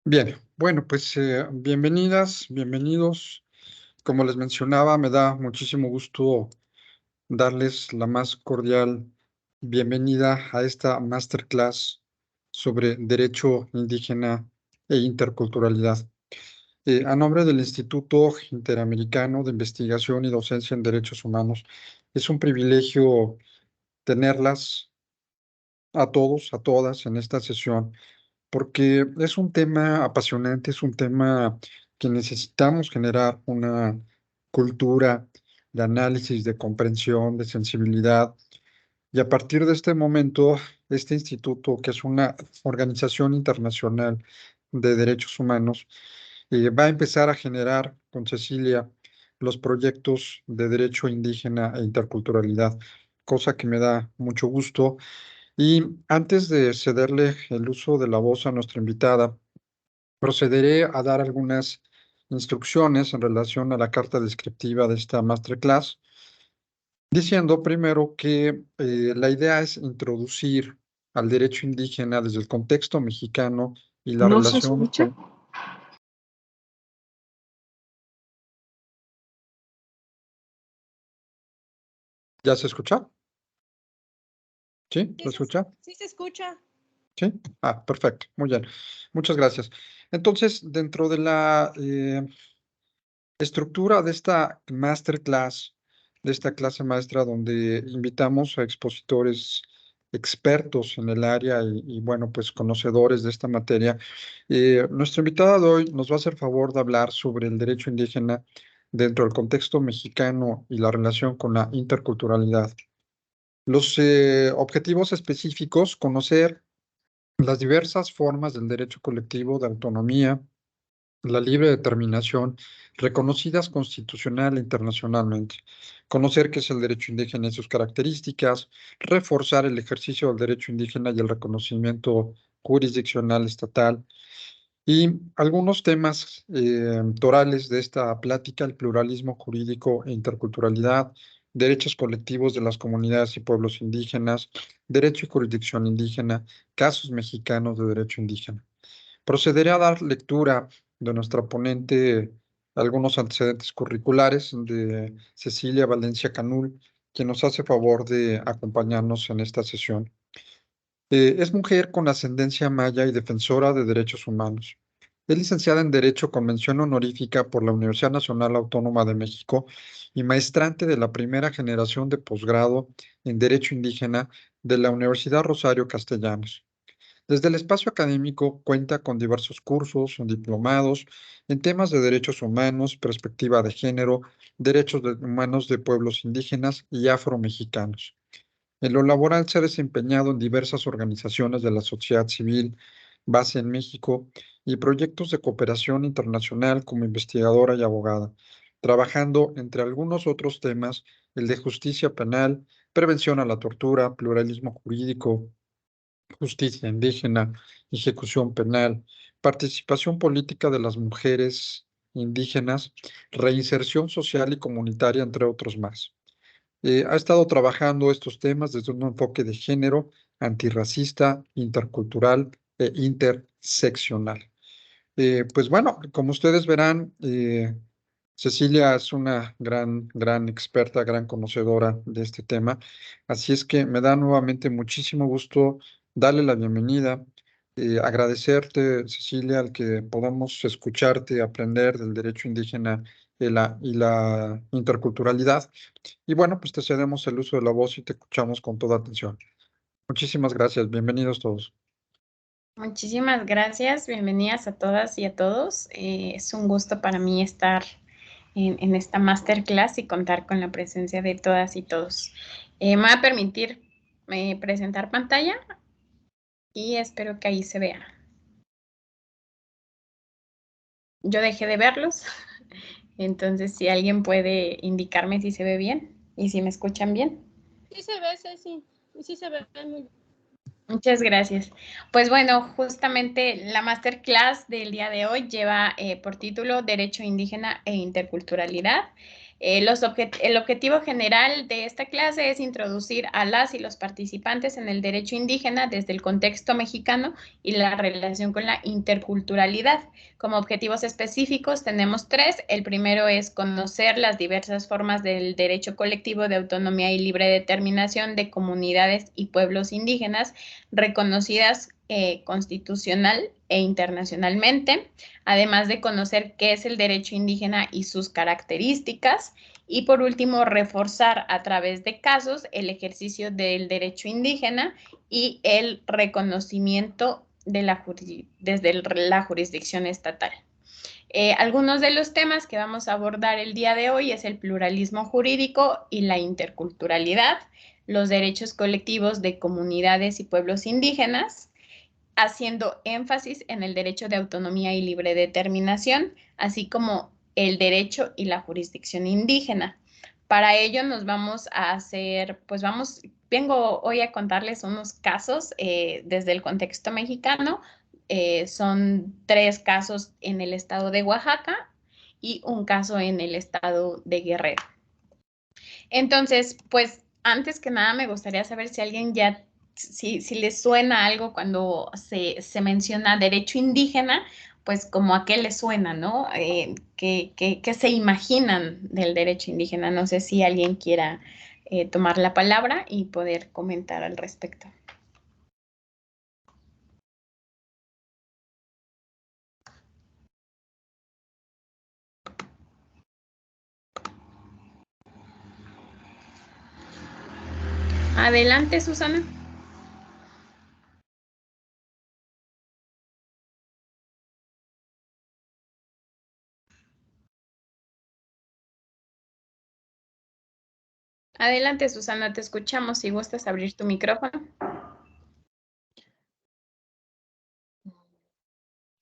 Bien, bueno, pues bienvenidas, bienvenidos. Como les mencionaba, me da muchísimo gusto darles la más cordial bienvenida a esta masterclass sobre derecho indígena e interculturalidad. A nombre del Instituto Interamericano de Investigación y Docencia en Derechos Humanos, es un privilegio tenerlas a todos, a todas en esta sesión porque es un tema apasionante, es un tema que necesitamos generar una cultura de análisis, de comprensión, de sensibilidad. Y a partir de este momento, este instituto, que es una organización internacional de derechos humanos, va a empezar a generar con Cecilia los proyectos de derecho indígena e interculturalidad, cosa que me da mucho gusto. Y antes de cederle el uso de la voz a nuestra invitada, procederé a dar algunas instrucciones en relación a la carta descriptiva de esta masterclass, diciendo primero que la idea es introducir al derecho indígena desde el contexto mexicano y la ¿No se relación escucha? con... ¿Ya se escucha? ¿Sí? ¿Se escucha? Sí se escucha. ¿Sí? Ah, perfecto. Muy bien. Muchas gracias. Entonces, dentro de la estructura de esta masterclass, de esta clase maestra donde invitamos a expositores expertos en el área y, bueno, pues conocedores de esta materia. Nuestra invitada de hoy nos va a hacer favor de hablar sobre el derecho indígena dentro del contexto mexicano y la relación con la interculturalidad. Los objetivos específicos: conocer las diversas formas del derecho colectivo de autonomía, la libre determinación, reconocidas constitucional e internacionalmente; conocer qué es el derecho indígena y sus características; reforzar el ejercicio del derecho indígena y el reconocimiento jurisdiccional estatal; y algunos temas torales de esta plática: el pluralismo jurídico e interculturalidad, derechos colectivos de las comunidades y pueblos indígenas, derecho y jurisdicción indígena, casos mexicanos de derecho indígena. Procederé a dar lectura de nuestra ponente, algunos antecedentes curriculares de Cecilia Valencia Canul, quien nos hace favor de acompañarnos en esta sesión. Es mujer con ascendencia maya y defensora de derechos humanos. Es licenciada en Derecho con mención honorífica por la Universidad Nacional Autónoma de México y maestrante de la primera generación de posgrado en Derecho Indígena de la Universidad Rosario Castellanos. Desde el espacio académico cuenta con diversos cursos, diplomados en temas de derechos humanos, perspectiva de género, humanos de pueblos indígenas y afromexicanos. En lo laboral se ha desempeñado en diversas organizaciones de la sociedad civil, base en México, y proyectos de cooperación internacional como investigadora y abogada, trabajando, entre algunos otros temas, el de justicia penal, prevención a la tortura, pluralismo jurídico, justicia indígena, ejecución penal, participación política de las mujeres indígenas, reinserción social y comunitaria, entre otros más. Ha estado trabajando estos temas desde un enfoque de género, antirracista, intercultural e interseccional. Pues bueno, como ustedes verán, Cecilia es una gran experta, gran conocedora de este tema. Así es que me da nuevamente muchísimo gusto darle la bienvenida, agradecerte, Cecilia, al que podamos escucharte, aprender del derecho indígena y la interculturalidad. Y bueno, pues te cedemos el uso de la voz y te escuchamos con toda atención. Muchísimas gracias. Bienvenidos todos. Muchísimas gracias, bienvenidas a todas y a todos. Es un gusto para mí estar en esta masterclass y contar con la presencia de todas y todos. Me va a permitir presentar pantalla y espero que ahí se vea. Yo dejé de verlos, entonces si alguien puede indicarme si se ve bien y si me escuchan bien. Sí se ve, Ceci, sí se ve muy bien. Muchas gracias. Pues bueno, justamente la masterclass del día de hoy lleva por título Derecho Indígena e Interculturalidad. El objetivo general de esta clase es introducir a las y los participantes en el derecho indígena desde el contexto mexicano y la relación con la interculturalidad. Como objetivos específicos tenemos 3. El primero es conocer las diversas formas del derecho colectivo de autonomía y libre determinación de comunidades y pueblos indígenas reconocidas constitucional e internacionalmente, además de conocer qué es el derecho indígena y sus características. Y por último, reforzar a través de casos el ejercicio del derecho indígena y el reconocimiento de desde la jurisdicción estatal. Algunos de los temas que vamos a abordar el día de hoy es el pluralismo jurídico y la interculturalidad, los derechos colectivos de comunidades y pueblos indígenas, haciendo énfasis en el derecho de autonomía y libre determinación, así como el derecho y la jurisdicción indígena. Para ello nos vamos a hacer, vengo hoy a contarles unos casos desde el contexto mexicano. Son 3 casos en el estado de Oaxaca y un caso en el estado de Guerrero. Entonces, pues antes que nada me gustaría saber si alguien ya si les suena algo cuando se menciona derecho indígena, pues como a qué les suena, ¿no? ¿Qué se imaginan del derecho indígena? No sé si alguien quiera tomar la palabra y poder comentar al respecto. Adelante, Susana. Adelante, Susana, te escuchamos si gustas abrir tu micrófono.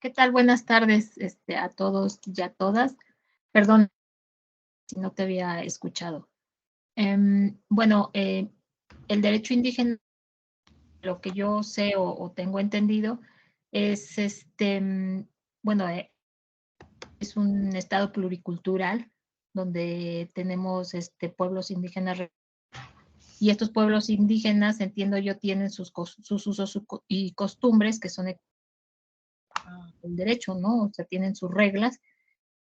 ¿Qué tal? Buenas tardes a todos y a todas. Perdón si no te había escuchado. Bueno, el derecho indígena, lo que yo sé o tengo entendido, es bueno, es un estado pluricultural donde tenemos pueblos indígenas y estos pueblos indígenas, entiendo yo, tienen sus usos y costumbres que son el derecho, ¿no? O sea, tienen sus reglas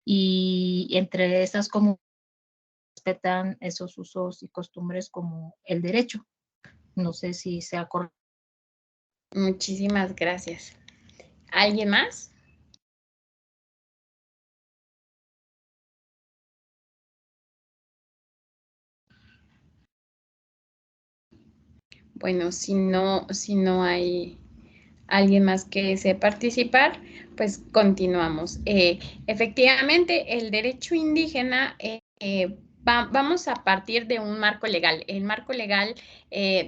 y entre esas comunidades respetan esos usos y costumbres como el derecho. No sé si sea correcto. Muchísimas gracias. ¿Alguien más? Bueno, si no hay alguien más que desee participar, pues continuamos. Efectivamente, el derecho indígena vamos a partir de un marco legal. El marco legal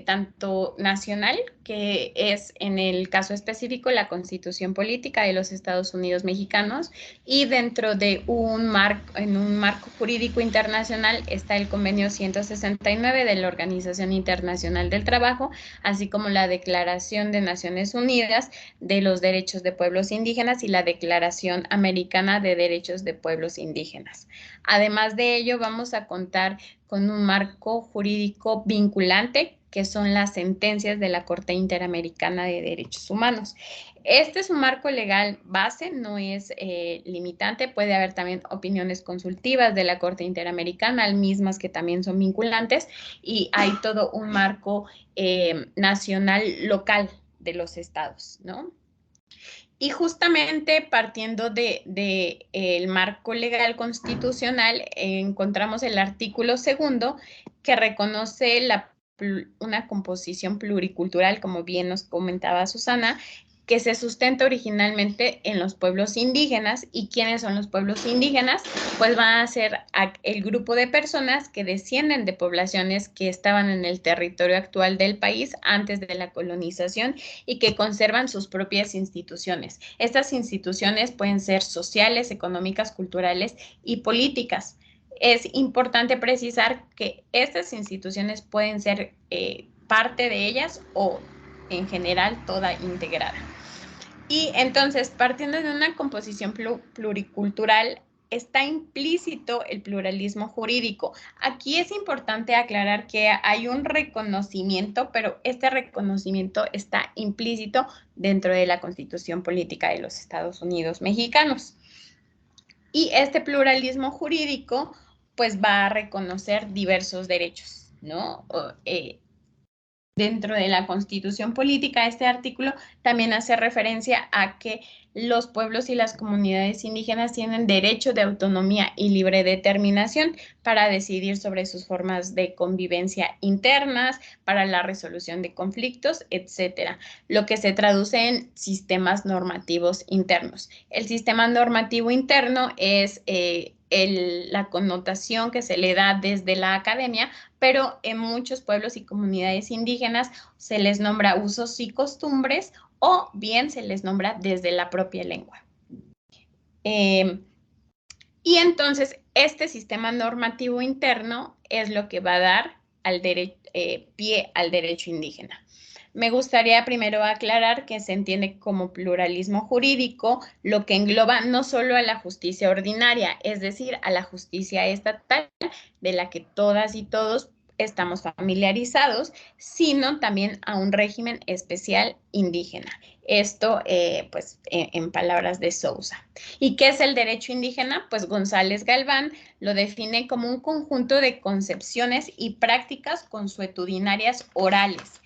tanto nacional, que es en el caso específico la Constitución Política de los Estados Unidos Mexicanos, y dentro de en un marco jurídico internacional está el Convenio 169 de la Organización Internacional del Trabajo, así como la Declaración de Naciones Unidas de los Derechos de Pueblos Indígenas y la Declaración Americana de Derechos de Pueblos Indígenas. Además de ello, vamos a contar con un marco jurídico vinculante, que son las sentencias de la Corte Interamericana de Derechos Humanos. Este es un marco legal base, no es limitante, puede haber también opiniones consultivas de la Corte Interamericana, mismas que también son vinculantes, y hay todo un marco nacional local de los estados, ¿no? Y justamente partiendo de el marco legal constitucional, encontramos el artículo 2 que reconoce una composición pluricultural, como bien nos comentaba Susana, que se sustenta originalmente en los pueblos indígenas. ¿Y quiénes son los pueblos indígenas? Pues van a ser el grupo de personas que descienden de poblaciones que estaban en el territorio actual del país antes de la colonización y que conservan sus propias instituciones. Estas instituciones pueden ser sociales, económicas, culturales y políticas. Es importante precisar que estas instituciones pueden ser parte de ellas o en general toda integrada. Y entonces, partiendo de una composición pluricultural, está implícito el pluralismo jurídico. Aquí es importante aclarar que hay un reconocimiento, pero este reconocimiento está implícito dentro de la Constitución Política de los Estados Unidos Mexicanos. Y este pluralismo jurídico, pues, va a reconocer diversos derechos, ¿no? Dentro de la Constitución Política, este artículo también hace referencia a que los pueblos y las comunidades indígenas tienen derecho de autonomía y libre determinación para decidir sobre sus formas de convivencia internas, para la resolución de conflictos, etcétera, lo que se traduce en sistemas normativos internos. El sistema normativo interno es la connotación que se le da desde la academia, pero en muchos pueblos y comunidades indígenas se les nombra usos y costumbres o bien se les nombra desde la propia lengua. Y entonces este sistema normativo interno es lo que va a dar pie al derecho indígena. Me gustaría primero aclarar que se entiende como pluralismo jurídico lo que engloba no solo a la justicia ordinaria, es decir, a la justicia estatal, de la que todas y todos estamos familiarizados, sino también a un régimen especial indígena. Esto, pues, en palabras de Sousa. ¿Y qué es el derecho indígena? Pues González Galván lo define como un conjunto de concepciones y prácticas consuetudinarias orales.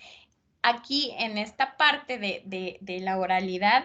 Aquí, en esta parte de la oralidad,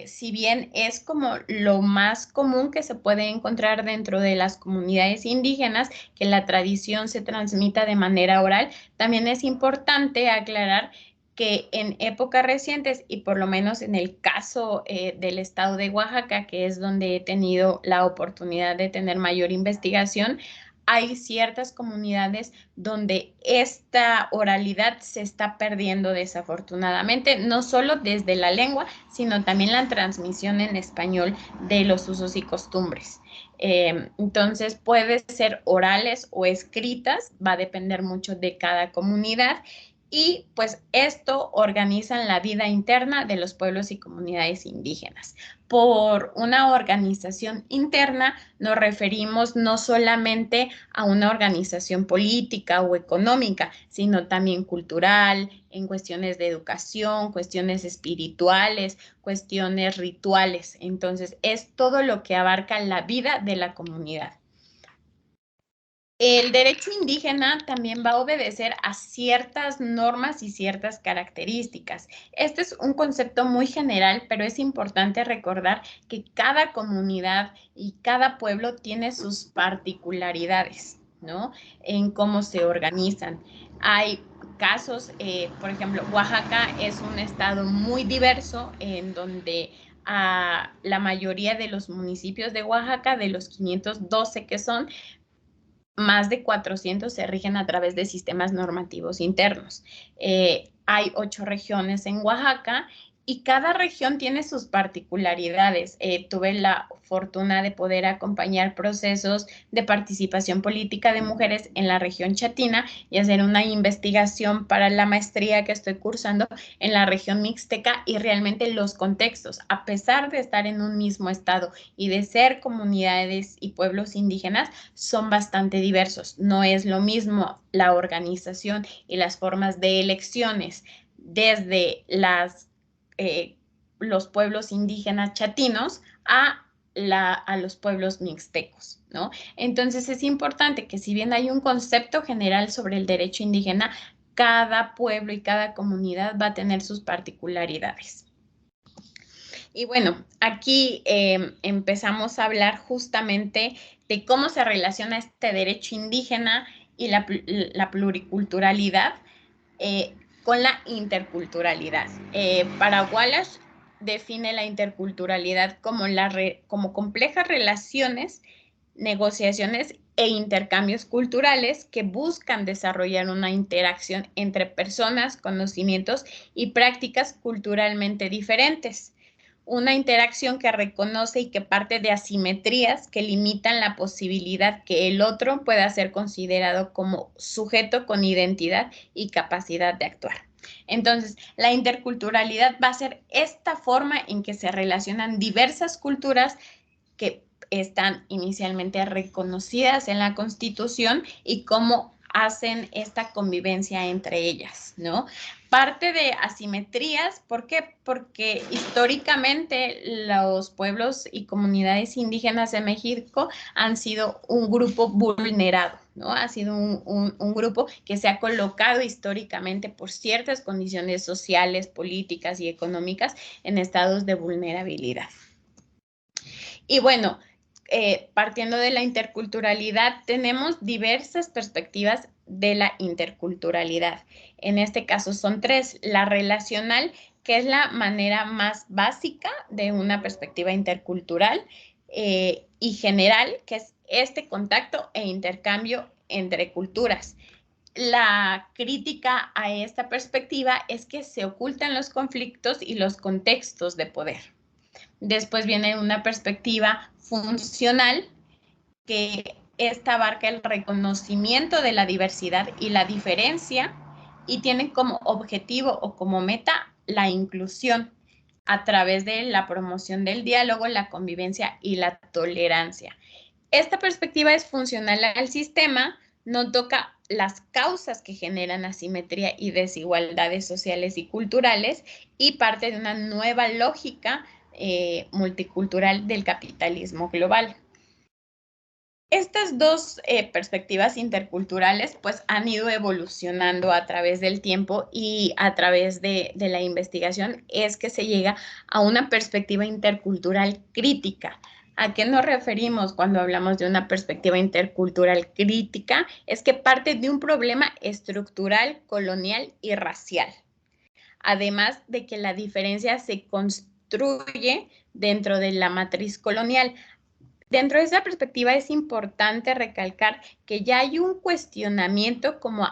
si bien es como lo más común que se puede encontrar dentro de las comunidades indígenas, que la tradición se transmita de manera oral, también es importante aclarar que en épocas recientes, y por lo menos en el caso del estado de Oaxaca, que es donde he tenido la oportunidad de tener mayor investigación, hay ciertas comunidades donde esta oralidad se está perdiendo desafortunadamente, no solo desde la lengua, sino también la transmisión en español de los usos y costumbres. Entonces, puede ser orales o escritas, va a depender mucho de cada comunidad. Y pues esto organiza la vida interna de los pueblos y comunidades indígenas. Por una organización interna nos referimos no solamente a una organización política o económica, sino también cultural, en cuestiones de educación, cuestiones espirituales, cuestiones rituales. Entonces, es todo lo que abarca la vida de la comunidad. El derecho indígena también va a obedecer a ciertas normas y ciertas características. Este es un concepto muy general, pero es importante recordar que cada comunidad y cada pueblo tiene sus particularidades, ¿no? En cómo se organizan. Hay casos, por ejemplo, Oaxaca es un estado muy diverso en donde la mayoría de los municipios de Oaxaca, de los 512 que son, más de 400 se rigen a través de sistemas normativos internos. Hay 8 regiones en Oaxaca y cada región tiene sus particularidades. Tuve la fortuna de poder acompañar procesos de participación política de mujeres en la región chatina y hacer una investigación para la maestría que estoy cursando en la región mixteca, y realmente los contextos, a pesar de estar en un mismo estado y de ser comunidades y pueblos indígenas, son bastante diversos. No es lo mismo la organización y las formas de elecciones desde los pueblos indígenas chatinos a los pueblos mixtecos, ¿no? Entonces es importante que, si bien hay un concepto general sobre el derecho indígena, cada pueblo y cada comunidad va a tener sus particularidades. Y bueno, aquí empezamos a hablar justamente de cómo se relaciona este derecho indígena y la pluriculturalidad con la interculturalidad. Para Wallace define la interculturalidad como complejas relaciones, negociaciones e intercambios culturales que buscan desarrollar una interacción entre personas, conocimientos y prácticas culturalmente diferentes. Una interacción que reconoce y que parte de asimetrías que limitan la posibilidad que el otro pueda ser considerado como sujeto con identidad y capacidad de actuar. Entonces, la interculturalidad va a ser esta forma en que se relacionan diversas culturas que están inicialmente reconocidas en la Constitución y cómo hacen esta convivencia entre ellas, ¿no? Parte de asimetrías, ¿por qué? Porque históricamente los pueblos y comunidades indígenas de México han sido un grupo vulnerado, ¿no? Ha sido un grupo que se ha colocado históricamente por ciertas condiciones sociales, políticas y económicas en estados de vulnerabilidad. Y bueno, partiendo de la interculturalidad, tenemos diversas perspectivas de la interculturalidad. En este caso son tres: la relacional, que es la manera más básica de una perspectiva intercultural, y general, que es este contacto e intercambio entre culturas. La crítica a esta perspectiva es que se ocultan los conflictos y los contextos de poder. Después viene una perspectiva funcional, que esta abarca el reconocimiento de la diversidad y la diferencia y tiene como objetivo o como meta la inclusión a través de la promoción del diálogo, la convivencia y la tolerancia. Esta perspectiva es funcional al sistema, no toca las causas que generan asimetría y desigualdades sociales y culturales y parte de una nueva lógica multicultural del capitalismo global. Estas dos perspectivas interculturales pues han ido evolucionando a través del tiempo y a través de la investigación es que se llega a una perspectiva intercultural crítica. ¿A qué nos referimos cuando hablamos de una perspectiva intercultural crítica? Es que parte de un problema estructural, colonial y racial. Además de que la diferencia se construye dentro de la matriz colonial. Dentro de esa perspectiva es importante recalcar que ya hay un cuestionamiento como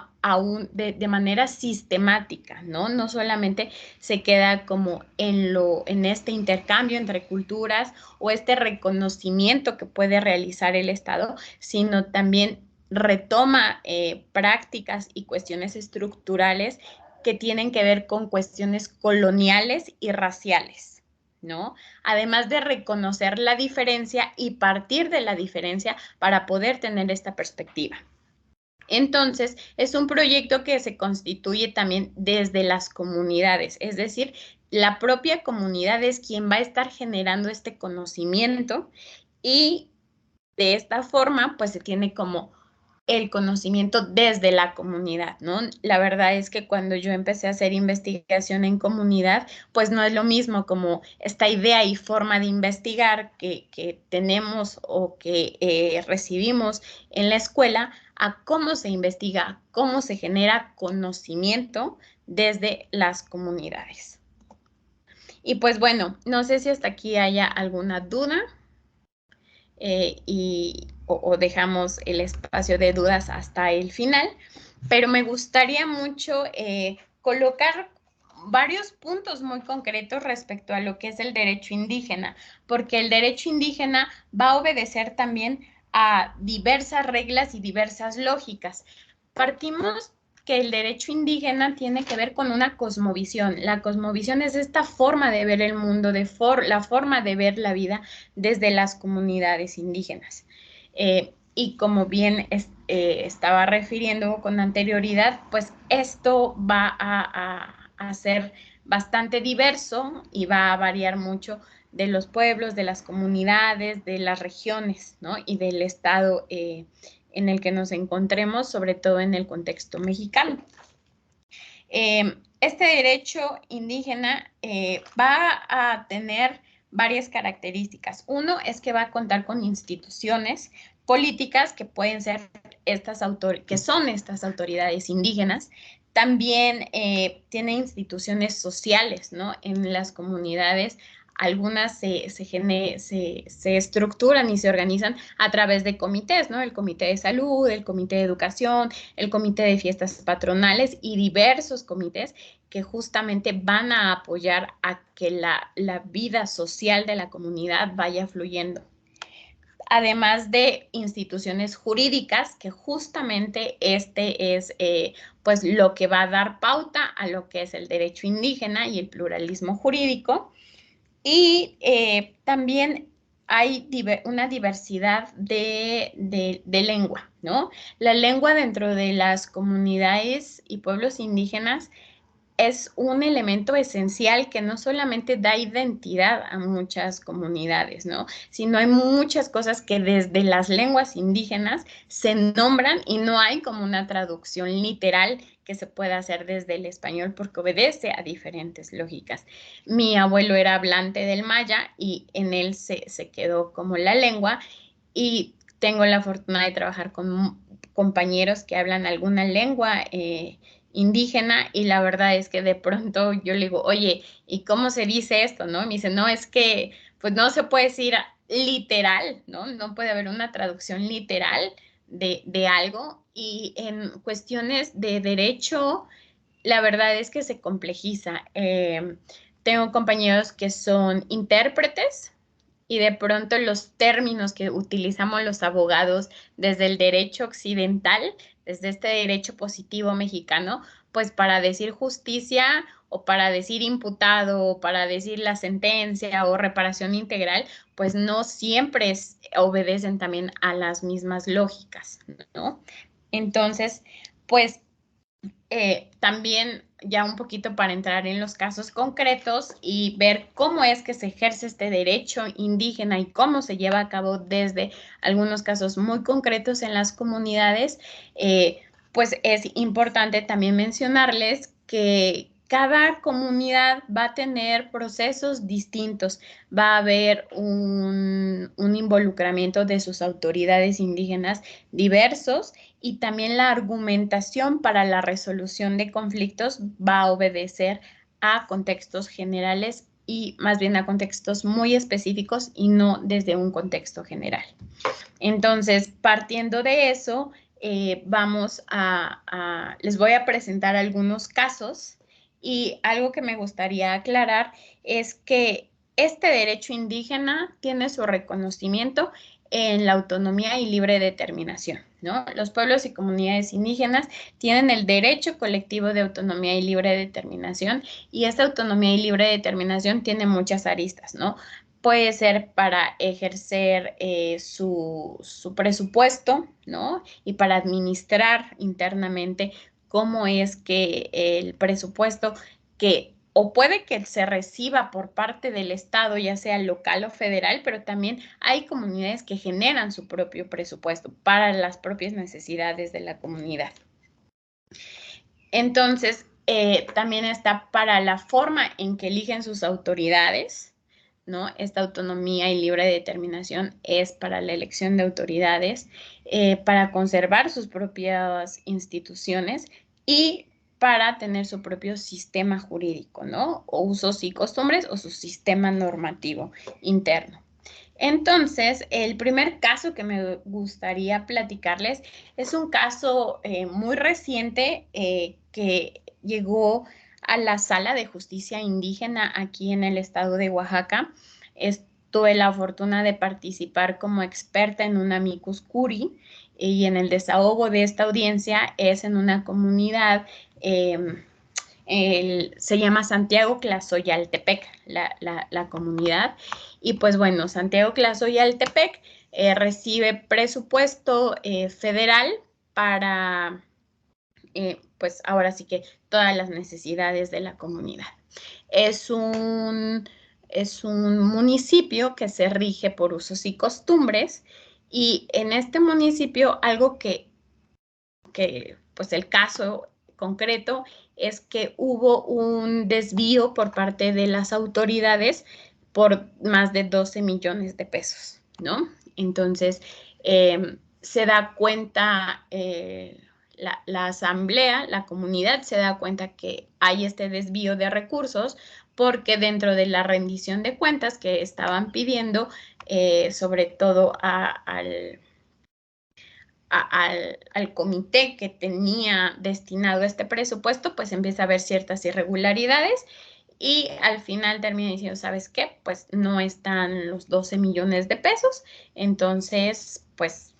de manera sistemática, ¿no? No solamente se queda como en este intercambio entre culturas o este reconocimiento que puede realizar el Estado, sino también retoma prácticas y cuestiones estructurales que tienen que ver con cuestiones coloniales y raciales, ¿no? Además de reconocer la diferencia y partir de la diferencia para poder tener esta perspectiva. Entonces, es un proyecto que se constituye también desde las comunidades, es decir, la propia comunidad es quien va a estar generando este conocimiento y de esta forma, pues se tiene como el conocimiento desde la comunidad, ¿no? La verdad es que cuando yo empecé a hacer investigación en comunidad, pues no es lo mismo como esta idea y forma de investigar que tenemos o que recibimos en la escuela a cómo se investiga, cómo se genera conocimiento desde las comunidades. Y pues bueno, no sé si hasta aquí haya alguna duda. O dejamos el espacio de dudas hasta el final, pero me gustaría mucho colocar varios puntos muy concretos respecto a lo que es el derecho indígena, porque el derecho indígena va a obedecer también a diversas reglas y diversas lógicas. Partimos que el derecho indígena tiene que ver con una cosmovisión. La cosmovisión es esta forma de ver el mundo, la forma de ver la vida desde las comunidades indígenas. Y como bien estaba refiriendo con anterioridad, pues esto va a ser bastante diverso y va a variar mucho de los pueblos, de las comunidades, de las regiones, ¿no? Y del estado en el que nos encontremos, sobre todo en el contexto mexicano. Este derecho indígena va a tener varias características. Uno es que va a contar con instituciones políticas que pueden ser estas autoridades indígenas. También tiene instituciones sociales, ¿no? En las comunidades algunas se estructuran y se organizan a través de comités, ¿no? El comité de salud, el comité de educación, el comité de fiestas patronales y diversos comités que justamente van a apoyar a que la vida social de la comunidad vaya fluyendo. Además de instituciones jurídicas, que justamente este es pues lo que va a dar pauta a lo que es el derecho indígena y el pluralismo jurídico. Y también hay una diversidad de lengua, ¿no? La lengua dentro de las comunidades y pueblos indígenas es un elemento esencial que no solamente da identidad a muchas comunidades, ¿no? Sino hay muchas cosas que desde las lenguas indígenas se nombran y no hay como una traducción literal que se pueda hacer desde el español porque obedece a diferentes lógicas. Mi abuelo era hablante del maya y en él se quedó como la lengua y tengo la fortuna de trabajar con compañeros que hablan alguna lengua indígena y la verdad es que de pronto yo le digo, oye, ¿y cómo se dice esto? ¿No? Y me dice, no, es que pues no se puede decir literal, ¿no? No puede haber una traducción literal de algo y en cuestiones de derecho, la verdad es que se complejiza. Tengo compañeros que son intérpretes y de pronto los términos que utilizamos los abogados desde el derecho occidental, desde este derecho positivo mexicano, pues para decir justicia o para decir imputado o para decir la sentencia o reparación integral, pues no siempre obedecen también a las mismas lógicas, ¿no? Entonces, pues también ya un poquito para entrar en los casos concretos y ver cómo es que se ejerce este derecho indígena y cómo se lleva a cabo desde algunos casos muy concretos en las comunidades, pues es importante también mencionarles que cada comunidad va a tener procesos distintos, va a haber un involucramiento de sus autoridades indígenas diversos y también la argumentación para la resolución de conflictos va a obedecer a contextos generales y más bien a contextos muy específicos y no desde un contexto general. Entonces, partiendo de eso, les voy a presentar algunos casos y algo que me gustaría aclarar es que este derecho indígena tiene su reconocimiento en la autonomía y libre determinación, ¿no? Los pueblos y comunidades indígenas tienen el derecho colectivo de autonomía y libre determinación y esta autonomía y libre determinación tiene muchas aristas, ¿no? Puede ser para ejercer su presupuesto, ¿no? Y para administrar internamente cómo es que el presupuesto que o puede que se reciba por parte del Estado, ya sea local o federal, pero también hay comunidades que generan su propio presupuesto para las propias necesidades de la comunidad. Entonces, también está para la forma en que eligen sus autoridades, ¿no? Esta autonomía y libre determinación es para la elección de autoridades, para conservar sus propias instituciones y para tener su propio sistema jurídico, ¿no? O usos y costumbres o su sistema normativo interno. Entonces, el primer caso que me gustaría platicarles es un caso muy reciente que llegó a la Sala de Justicia Indígena aquí en el estado de Oaxaca. Tuve la fortuna de participar como experta en un amicus curiae y en el desahogo de esta audiencia es en una comunidad se llama Santiago Tlazoyaltepec, la comunidad. Y pues bueno, Santiago Tlazoyaltepec recibe presupuesto federal para, pues ahora sí que todas las necesidades de la comunidad. Es un municipio que se rige por usos y costumbres y en este municipio algo que pues el caso concreto es que hubo un desvío por parte de las autoridades por más de 12 millones de pesos, ¿no? Entonces, se da cuenta la asamblea, la comunidad se da cuenta que hay este desvío de recursos porque dentro de la rendición de cuentas que estaban pidiendo, sobre todo al comité que tenía destinado este presupuesto, pues empieza a haber ciertas irregularidades y al final termina diciendo, ¿sabes qué? Pues no están los 12 millones de pesos, entonces, pues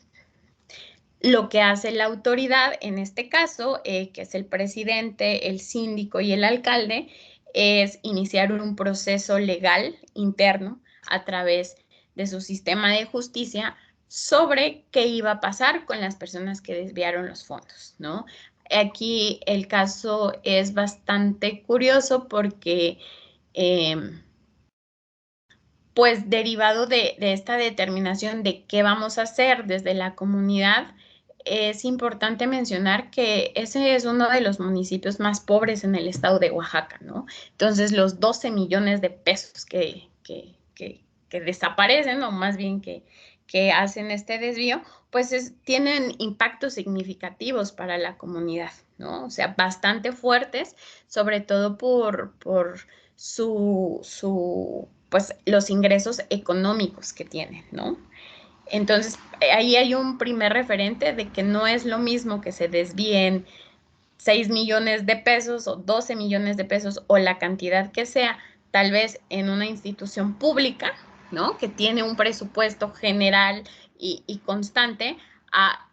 lo que hace la autoridad en este caso, que es el presidente, el síndico y el alcalde, es iniciar un proceso legal interno a través de su sistema de justicia sobre qué iba a pasar con las personas que desviaron los fondos, ¿no? Aquí el caso es bastante curioso porque, pues derivado de esta determinación de qué vamos a hacer desde la comunidad, es importante mencionar que ese es uno de los municipios más pobres en el estado de Oaxaca, ¿no? Entonces, los 12 millones de pesos que desaparecen, o más bien que hacen este desvío, pues tienen impactos significativos para la comunidad, ¿no? O sea, bastante fuertes, sobre todo por pues, los ingresos económicos que tienen, ¿no? Entonces, ahí hay un primer referente de que no es lo mismo que se desvíen 6 millones de pesos o 12 millones de pesos o la cantidad que sea, tal vez en una institución pública, ¿no? Que tiene un presupuesto general y constante, a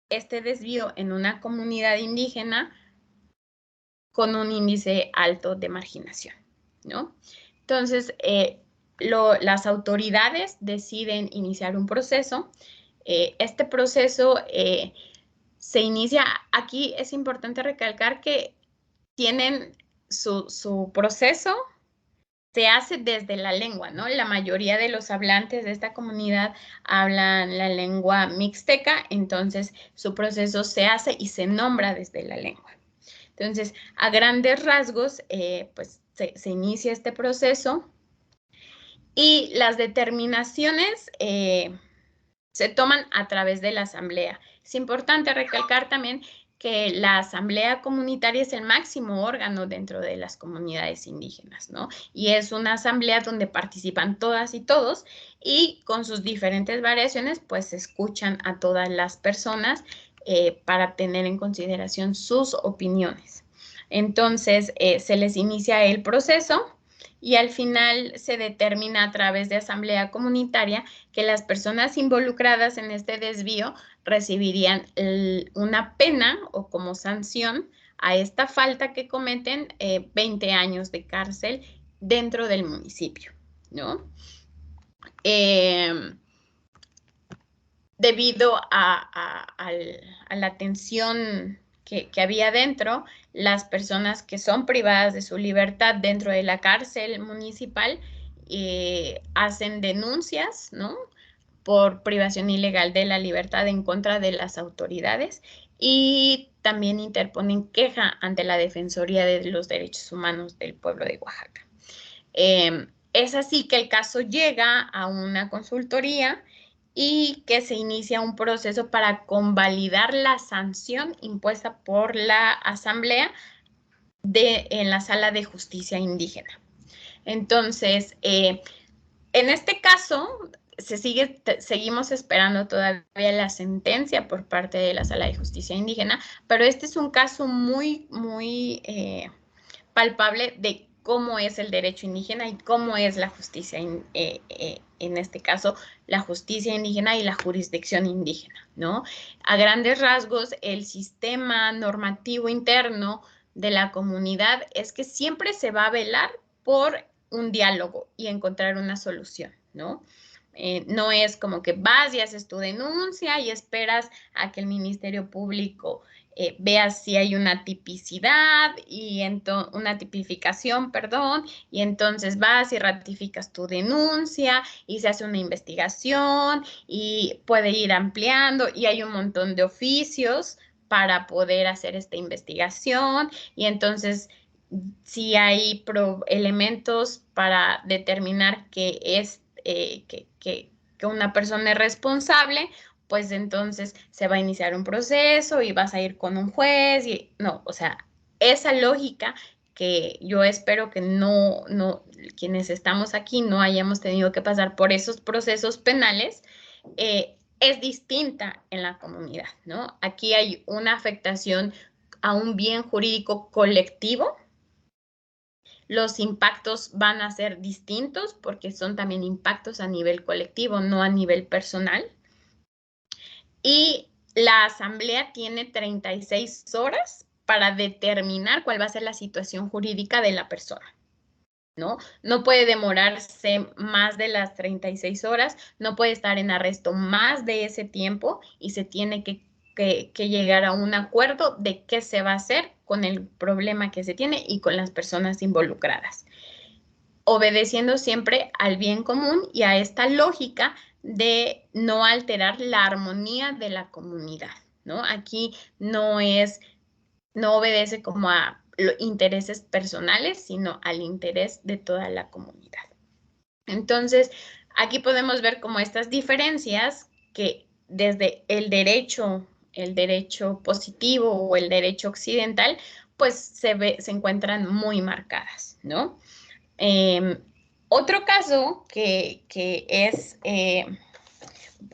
este desvío en una comunidad indígena con un índice alto de marginación, ¿no? Entonces, las autoridades deciden iniciar un proceso. Este proceso se inicia, aquí es importante recalcar que tienen su proceso, se hace desde la lengua, ¿no? La mayoría de los hablantes de esta comunidad hablan la lengua mixteca, entonces su proceso se hace y se nombra desde la lengua. Entonces, a grandes rasgos, pues se inicia este proceso y las determinaciones se toman a través de la asamblea. Es importante recalcar también que la asamblea comunitaria es el máximo órgano dentro de las comunidades indígenas, ¿no? Y es una asamblea donde participan todas y todos y con sus diferentes variaciones, pues se escuchan a todas las personas para tener en consideración sus opiniones. Entonces, se les inicia el proceso y al final se determina a través de asamblea comunitaria que las personas involucradas en este desvío recibirían una pena o como sanción a esta falta que cometen 20 años de cárcel dentro del municipio, ¿no? Debido a la tensión que había dentro, las personas que son privadas de su libertad dentro de la cárcel municipal hacen denuncias, ¿no? Por privación ilegal de la libertad en contra de las autoridades y también interponen queja ante la Defensoría de los Derechos Humanos del pueblo de Oaxaca. Es así que el caso llega a una consultoría y que se inicia un proceso para convalidar la sanción impuesta por la asamblea en la Sala de Justicia Indígena. Entonces, en este caso, seguimos esperando todavía la sentencia por parte de la Sala de Justicia Indígena, pero este es un caso muy, muy palpable de cómo es el derecho indígena y cómo es la justicia, en este caso, la justicia indígena y la jurisdicción indígena, ¿no? A grandes rasgos, el sistema normativo interno de la comunidad es que siempre se va a velar por un diálogo y encontrar una solución, ¿no? No es como que vas y haces tu denuncia y esperas a que el Ministerio Público veas si hay una tipicidad y una tipificación, perdón, y entonces vas y ratificas tu denuncia y se hace una investigación y puede ir ampliando y hay un montón de oficios para poder hacer esta investigación y entonces si hay elementos para determinar que una persona es responsable, pues entonces se va a iniciar un proceso y vas a ir con un juez y no, o sea, esa lógica que yo espero que no, quienes estamos aquí no hayamos tenido que pasar por esos procesos penales, es distinta en la comunidad, ¿no? Aquí hay una afectación a un bien jurídico colectivo. Los impactos van a ser distintos porque son también impactos a nivel colectivo, no a nivel personal. Y la asamblea tiene 36 horas para determinar cuál va a ser la situación jurídica de la persona, ¿no? No puede demorarse más de las 36 horas, no puede estar en arresto más de ese tiempo y se tiene que llegar a un acuerdo de qué se va a hacer con el problema que se tiene y con las personas involucradas, obedeciendo siempre al bien común y a esta lógica de no alterar la armonía de la comunidad, ¿no? Aquí no obedece como a intereses personales, sino al interés de toda la comunidad. Entonces, aquí podemos ver como estas diferencias que desde el derecho positivo o el derecho occidental, pues se encuentran muy marcadas, ¿no? Otro caso que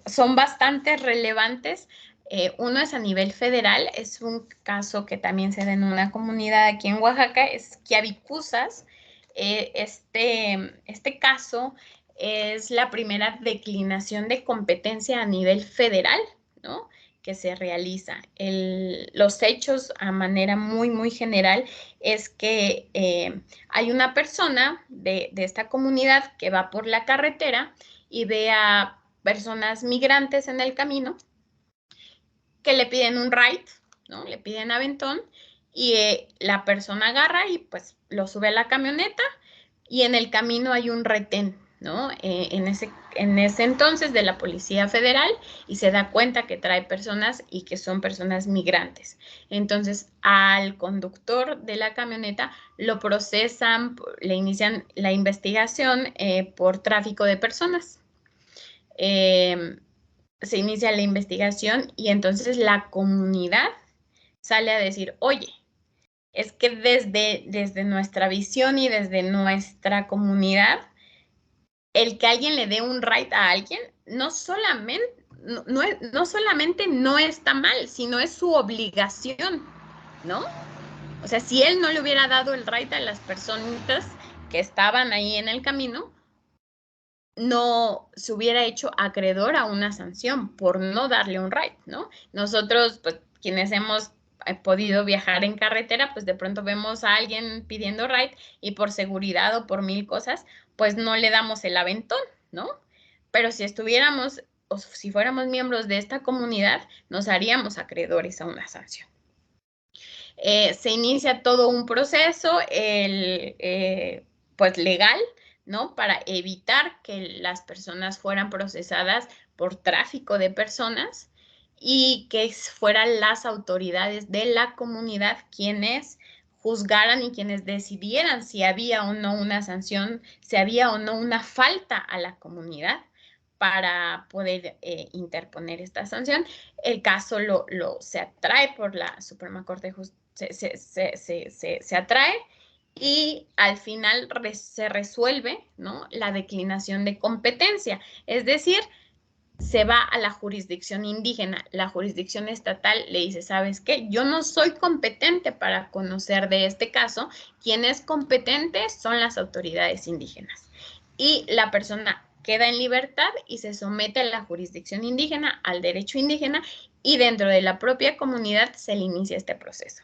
son bastante relevantes. Uno es a nivel federal, es un caso que también se da en una comunidad aquí en Oaxaca, es Quiavicuzas. Este caso es la primera declinación de competencia a nivel federal, ¿no?, que se realiza. Los hechos a manera muy, muy general es que hay una persona de esta comunidad que va por la carretera y ve a personas migrantes en el camino que le piden un ride, ¿no? Le piden aventón y la persona agarra y pues lo sube a la camioneta y en el camino hay un retén, ¿no? En ese entonces de la Policía Federal y se da cuenta que trae personas y que son personas migrantes. Entonces al conductor de la camioneta lo procesan, le inician la investigación por tráfico de personas. Se inicia la investigación y entonces la comunidad sale a decir, oye, es que desde nuestra visión y desde nuestra comunidad, el que alguien le dé un ride a alguien no solamente no está mal, sino es su obligación, ¿no? O sea, si él no le hubiera dado el ride a las personitas que estaban ahí en el camino, no se hubiera hecho acreedor a una sanción por no darle un ride, ¿no? Nosotros, pues, quienes hemos podido viajar en carretera, pues de pronto vemos a alguien pidiendo ride y por seguridad o por mil cosas, pues no le damos el aventón, ¿no? Pero si estuviéramos o si fuéramos miembros de esta comunidad, nos haríamos acreedores a una sanción. Se inicia todo un proceso, pues legal, ¿no?, para evitar que las personas fueran procesadas por tráfico de personas y que fueran las autoridades de la comunidad quienes juzgaran y quienes decidieran si había o no una sanción, si había o no una falta a la comunidad para poder interponer esta sanción. El caso se atrae por la Suprema Corte de Justicia, se atrae y al final se resuelve, ¿no?, la declinación de competencia, es decir, se va a la jurisdicción indígena. La jurisdicción estatal le dice, ¿sabes qué? Yo no soy competente para conocer de este caso. Quien es competente son las autoridades indígenas. Y la persona queda en libertad y se somete a la jurisdicción indígena, al derecho indígena, y dentro de la propia comunidad se le inicia este proceso.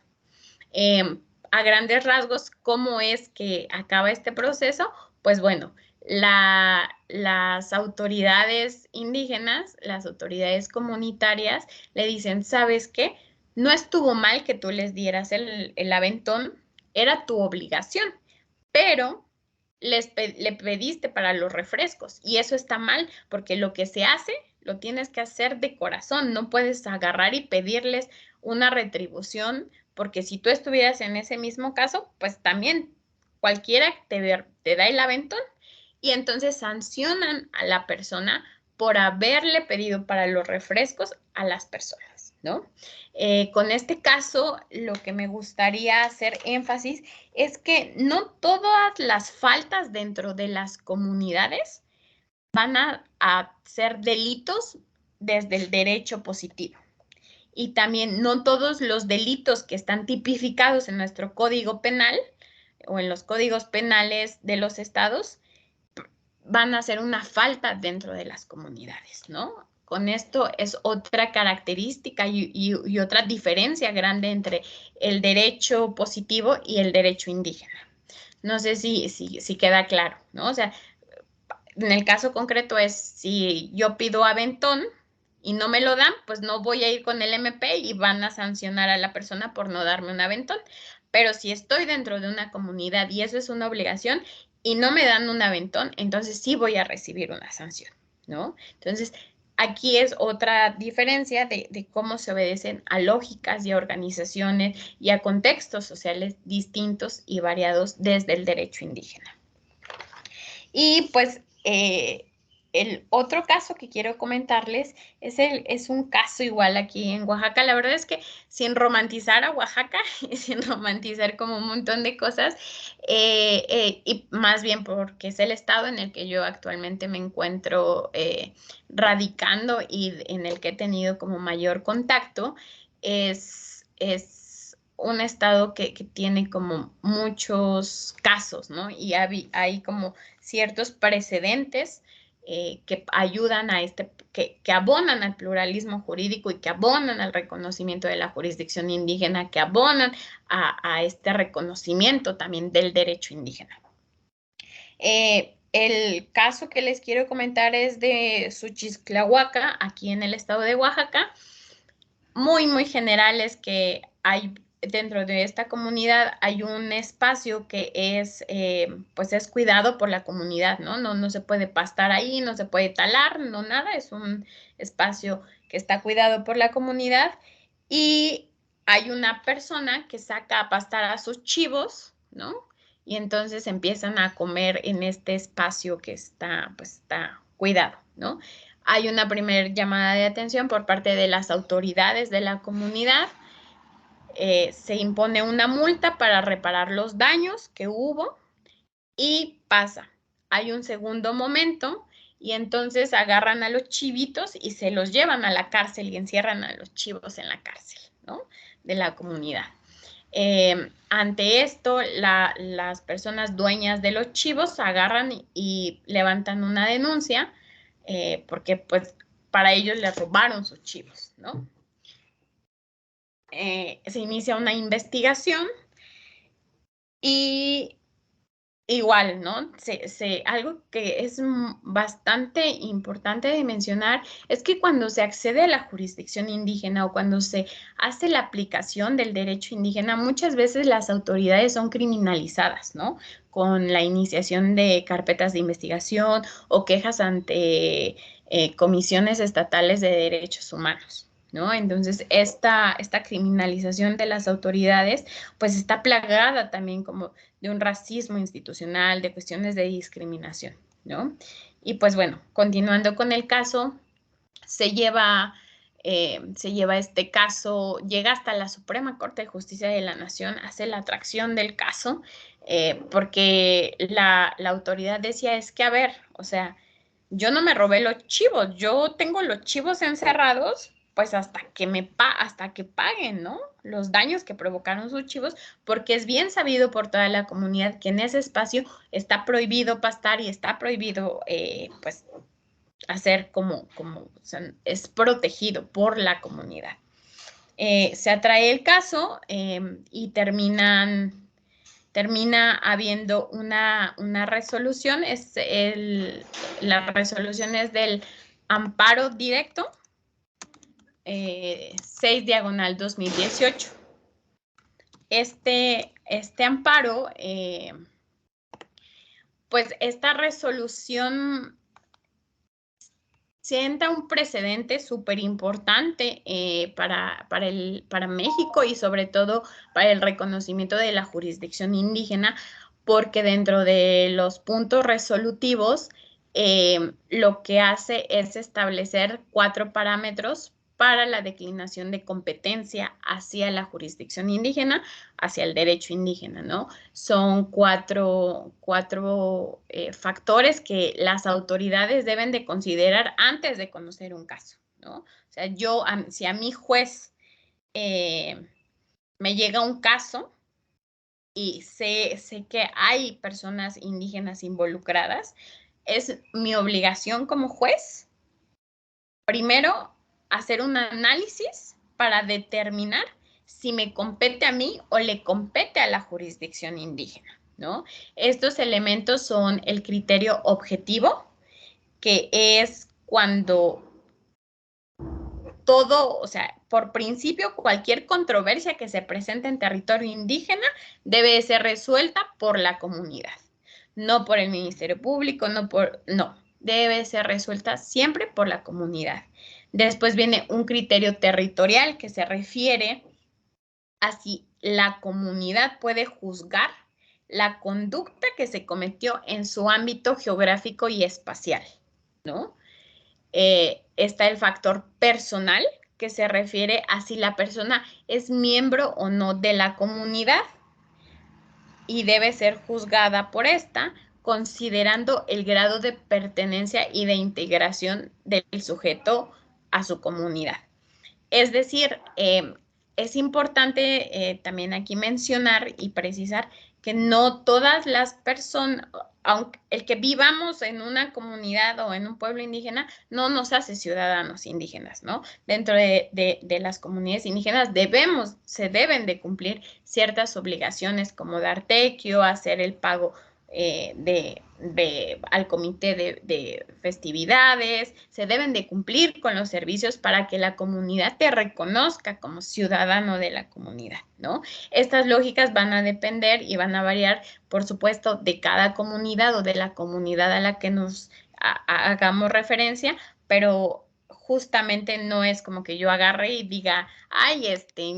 A grandes rasgos, ¿cómo es que acaba este proceso? Pues bueno, las autoridades indígenas, las autoridades comunitarias le dicen, ¿sabes qué? No estuvo mal que tú les dieras el aventón, era tu obligación, pero le pediste para los refrescos y eso está mal porque lo que se hace lo tienes que hacer de corazón, no puedes agarrar y pedirles una retribución porque si tú estuvieras en ese mismo caso, pues también cualquiera te da el aventón y entonces sancionan a la persona por haberle pedido para los refrescos a las personas, ¿no? Con este caso, lo que me gustaría hacer énfasis es que no todas las faltas dentro de las comunidades van a ser delitos desde el derecho positivo. Y también no todos los delitos que están tipificados en nuestro Código Penal o en los códigos penales de los estados van a ser una falta dentro de las comunidades, ¿no? Con esto es otra característica y otra diferencia grande entre el derecho positivo y el derecho indígena. No sé si queda claro, ¿no? O sea, en el caso concreto es si yo pido aventón y no me lo dan, pues no voy a ir con el MP y van a sancionar a la persona por no darme un aventón. Pero si estoy dentro de una comunidad y eso es una obligación y no me dan un aventón, entonces sí voy a recibir una sanción, ¿no? Entonces, aquí es otra diferencia de cómo se obedecen a lógicas y a organizaciones y a contextos sociales distintos y variados desde el derecho indígena. Y pues el otro caso que quiero comentarles es un caso igual aquí en Oaxaca. La verdad es que sin romantizar a Oaxaca y sin romantizar como un montón de cosas, y más bien porque es el estado en el que yo actualmente me encuentro radicando y en el que he tenido como mayor contacto, es un estado que tiene como muchos casos, ¿no? Y hay como ciertos precedentes que ayudan a que abonan al pluralismo jurídico y que abonan al reconocimiento de la jurisdicción indígena, que abonan a este reconocimiento también del derecho indígena. El caso que les quiero comentar es de Suchixtlahuaca, aquí en el estado de Oaxaca. Muy, muy general es que hay dentro de esta comunidad hay un espacio que pues es cuidado por la comunidad, ¿no? No se puede pastar ahí, no se puede talar, no nada, es un espacio que está cuidado por la comunidad y hay una persona que saca a pastar a sus chivos, ¿no? Y entonces empiezan a comer en este espacio que pues está cuidado, ¿no? Hay una primera llamada de atención por parte de las autoridades de la comunidad. Se impone una multa para reparar los daños que hubo y pasa. Hay un segundo momento y entonces agarran a los chivitos y se los llevan a la cárcel y encierran a los chivos en la cárcel, ¿no? De la comunidad. Ante esto, las personas dueñas de los chivos agarran y levantan una denuncia porque pues para ellos les robaron sus chivos, ¿no? Se inicia una investigación y igual, ¿no? Algo que es bastante importante de mencionar es que cuando se accede a la jurisdicción indígena o cuando se hace la aplicación del derecho indígena, muchas veces las autoridades son criminalizadas, ¿no? Con la iniciación de carpetas de investigación o quejas ante comisiones estatales de derechos humanos, ¿no? Entonces, esta criminalización de las autoridades, pues está plagada también como de un racismo institucional, de cuestiones de discriminación, ¿no? Y pues bueno, continuando con el caso, se lleva este caso, llega hasta la Suprema Corte de Justicia de la Nación, hace la atracción del caso, porque la autoridad decía, es que, a ver, o sea, yo no me robé los chivos, yo tengo los chivos encerrados, pues hasta que paguen, ¿no? Los daños que provocaron sus chivos, porque es bien sabido por toda la comunidad que en ese espacio está prohibido pastar y está prohibido, pues, hacer como o sea, es protegido por la comunidad. Se atrae el caso y termina habiendo una resolución, la resolución es del amparo directo 6/2018. Este amparo, pues esta resolución sienta un precedente súper importante para México y sobre todo para el reconocimiento de la jurisdicción indígena, porque dentro de los puntos resolutivos lo que hace es establecer 4 parámetros para la declinación de competencia hacia la jurisdicción indígena, hacia el derecho indígena, ¿no? Son cuatro factores que las autoridades deben de considerar antes de conocer un caso, ¿no? O sea, si a mi juez me llega un caso y sé que hay personas indígenas involucradas, es mi obligación como juez, primero, hacer un análisis para determinar si me compete a mí o le compete a la jurisdicción indígena, ¿no? Estos elementos son el criterio objetivo, que es cuando todo, o sea, por principio, cualquier controversia que se presente en territorio indígena debe ser resuelta por la comunidad, no por el Ministerio Público, no, debe ser resuelta siempre por la comunidad. Después viene un criterio territorial que se refiere a si la comunidad puede juzgar la conducta que se cometió en su ámbito geográfico y espacial, ¿no? Está el factor personal, que se refiere a si la persona es miembro o no de la comunidad y debe ser juzgada por esta, considerando el grado de pertenencia y de integración del sujeto a su comunidad. Es decir, es importante también aquí mencionar y precisar que no todas las personas, aunque el que vivamos en una comunidad o en un pueblo indígena, no nos hace ciudadanos indígenas, ¿no? Dentro de las comunidades indígenas se deben de cumplir ciertas obligaciones como dar tequio, hacer el pago al comité de festividades, se deben de cumplir con los servicios para que la comunidad te reconozca como ciudadano de la comunidad, ¿no? Estas lógicas van a depender y van a variar, por supuesto, de cada comunidad o de la comunidad a la que nos hagamos referencia, pero justamente no es como que yo agarre y diga, ay,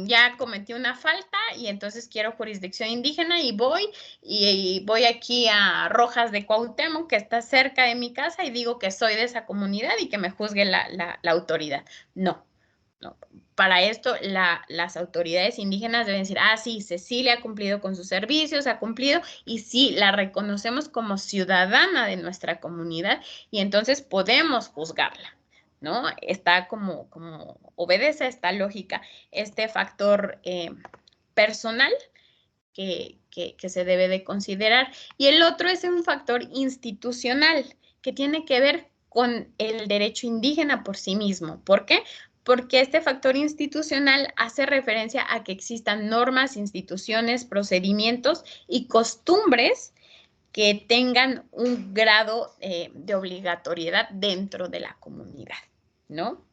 ya cometí una falta y entonces quiero jurisdicción indígena y voy aquí a Rojas de Cuauhtémoc, que está cerca de mi casa, y digo que soy de esa comunidad y que me juzgue la autoridad. No, no. Para esto, las autoridades indígenas deben decir, sí, Cecilia ha cumplido con sus servicios, ha cumplido, y sí, la reconocemos como ciudadana de nuestra comunidad, y entonces podemos juzgarla, ¿no? Está como obedece a esta lógica, este factor personal que se debe de considerar. Y el otro es un factor institucional que tiene que ver con el derecho indígena por sí mismo. ¿Por qué? Porque este factor institucional hace referencia a que existan normas, instituciones, procedimientos y costumbres que tengan un grado de obligatoriedad dentro de la comunidad, ¿no?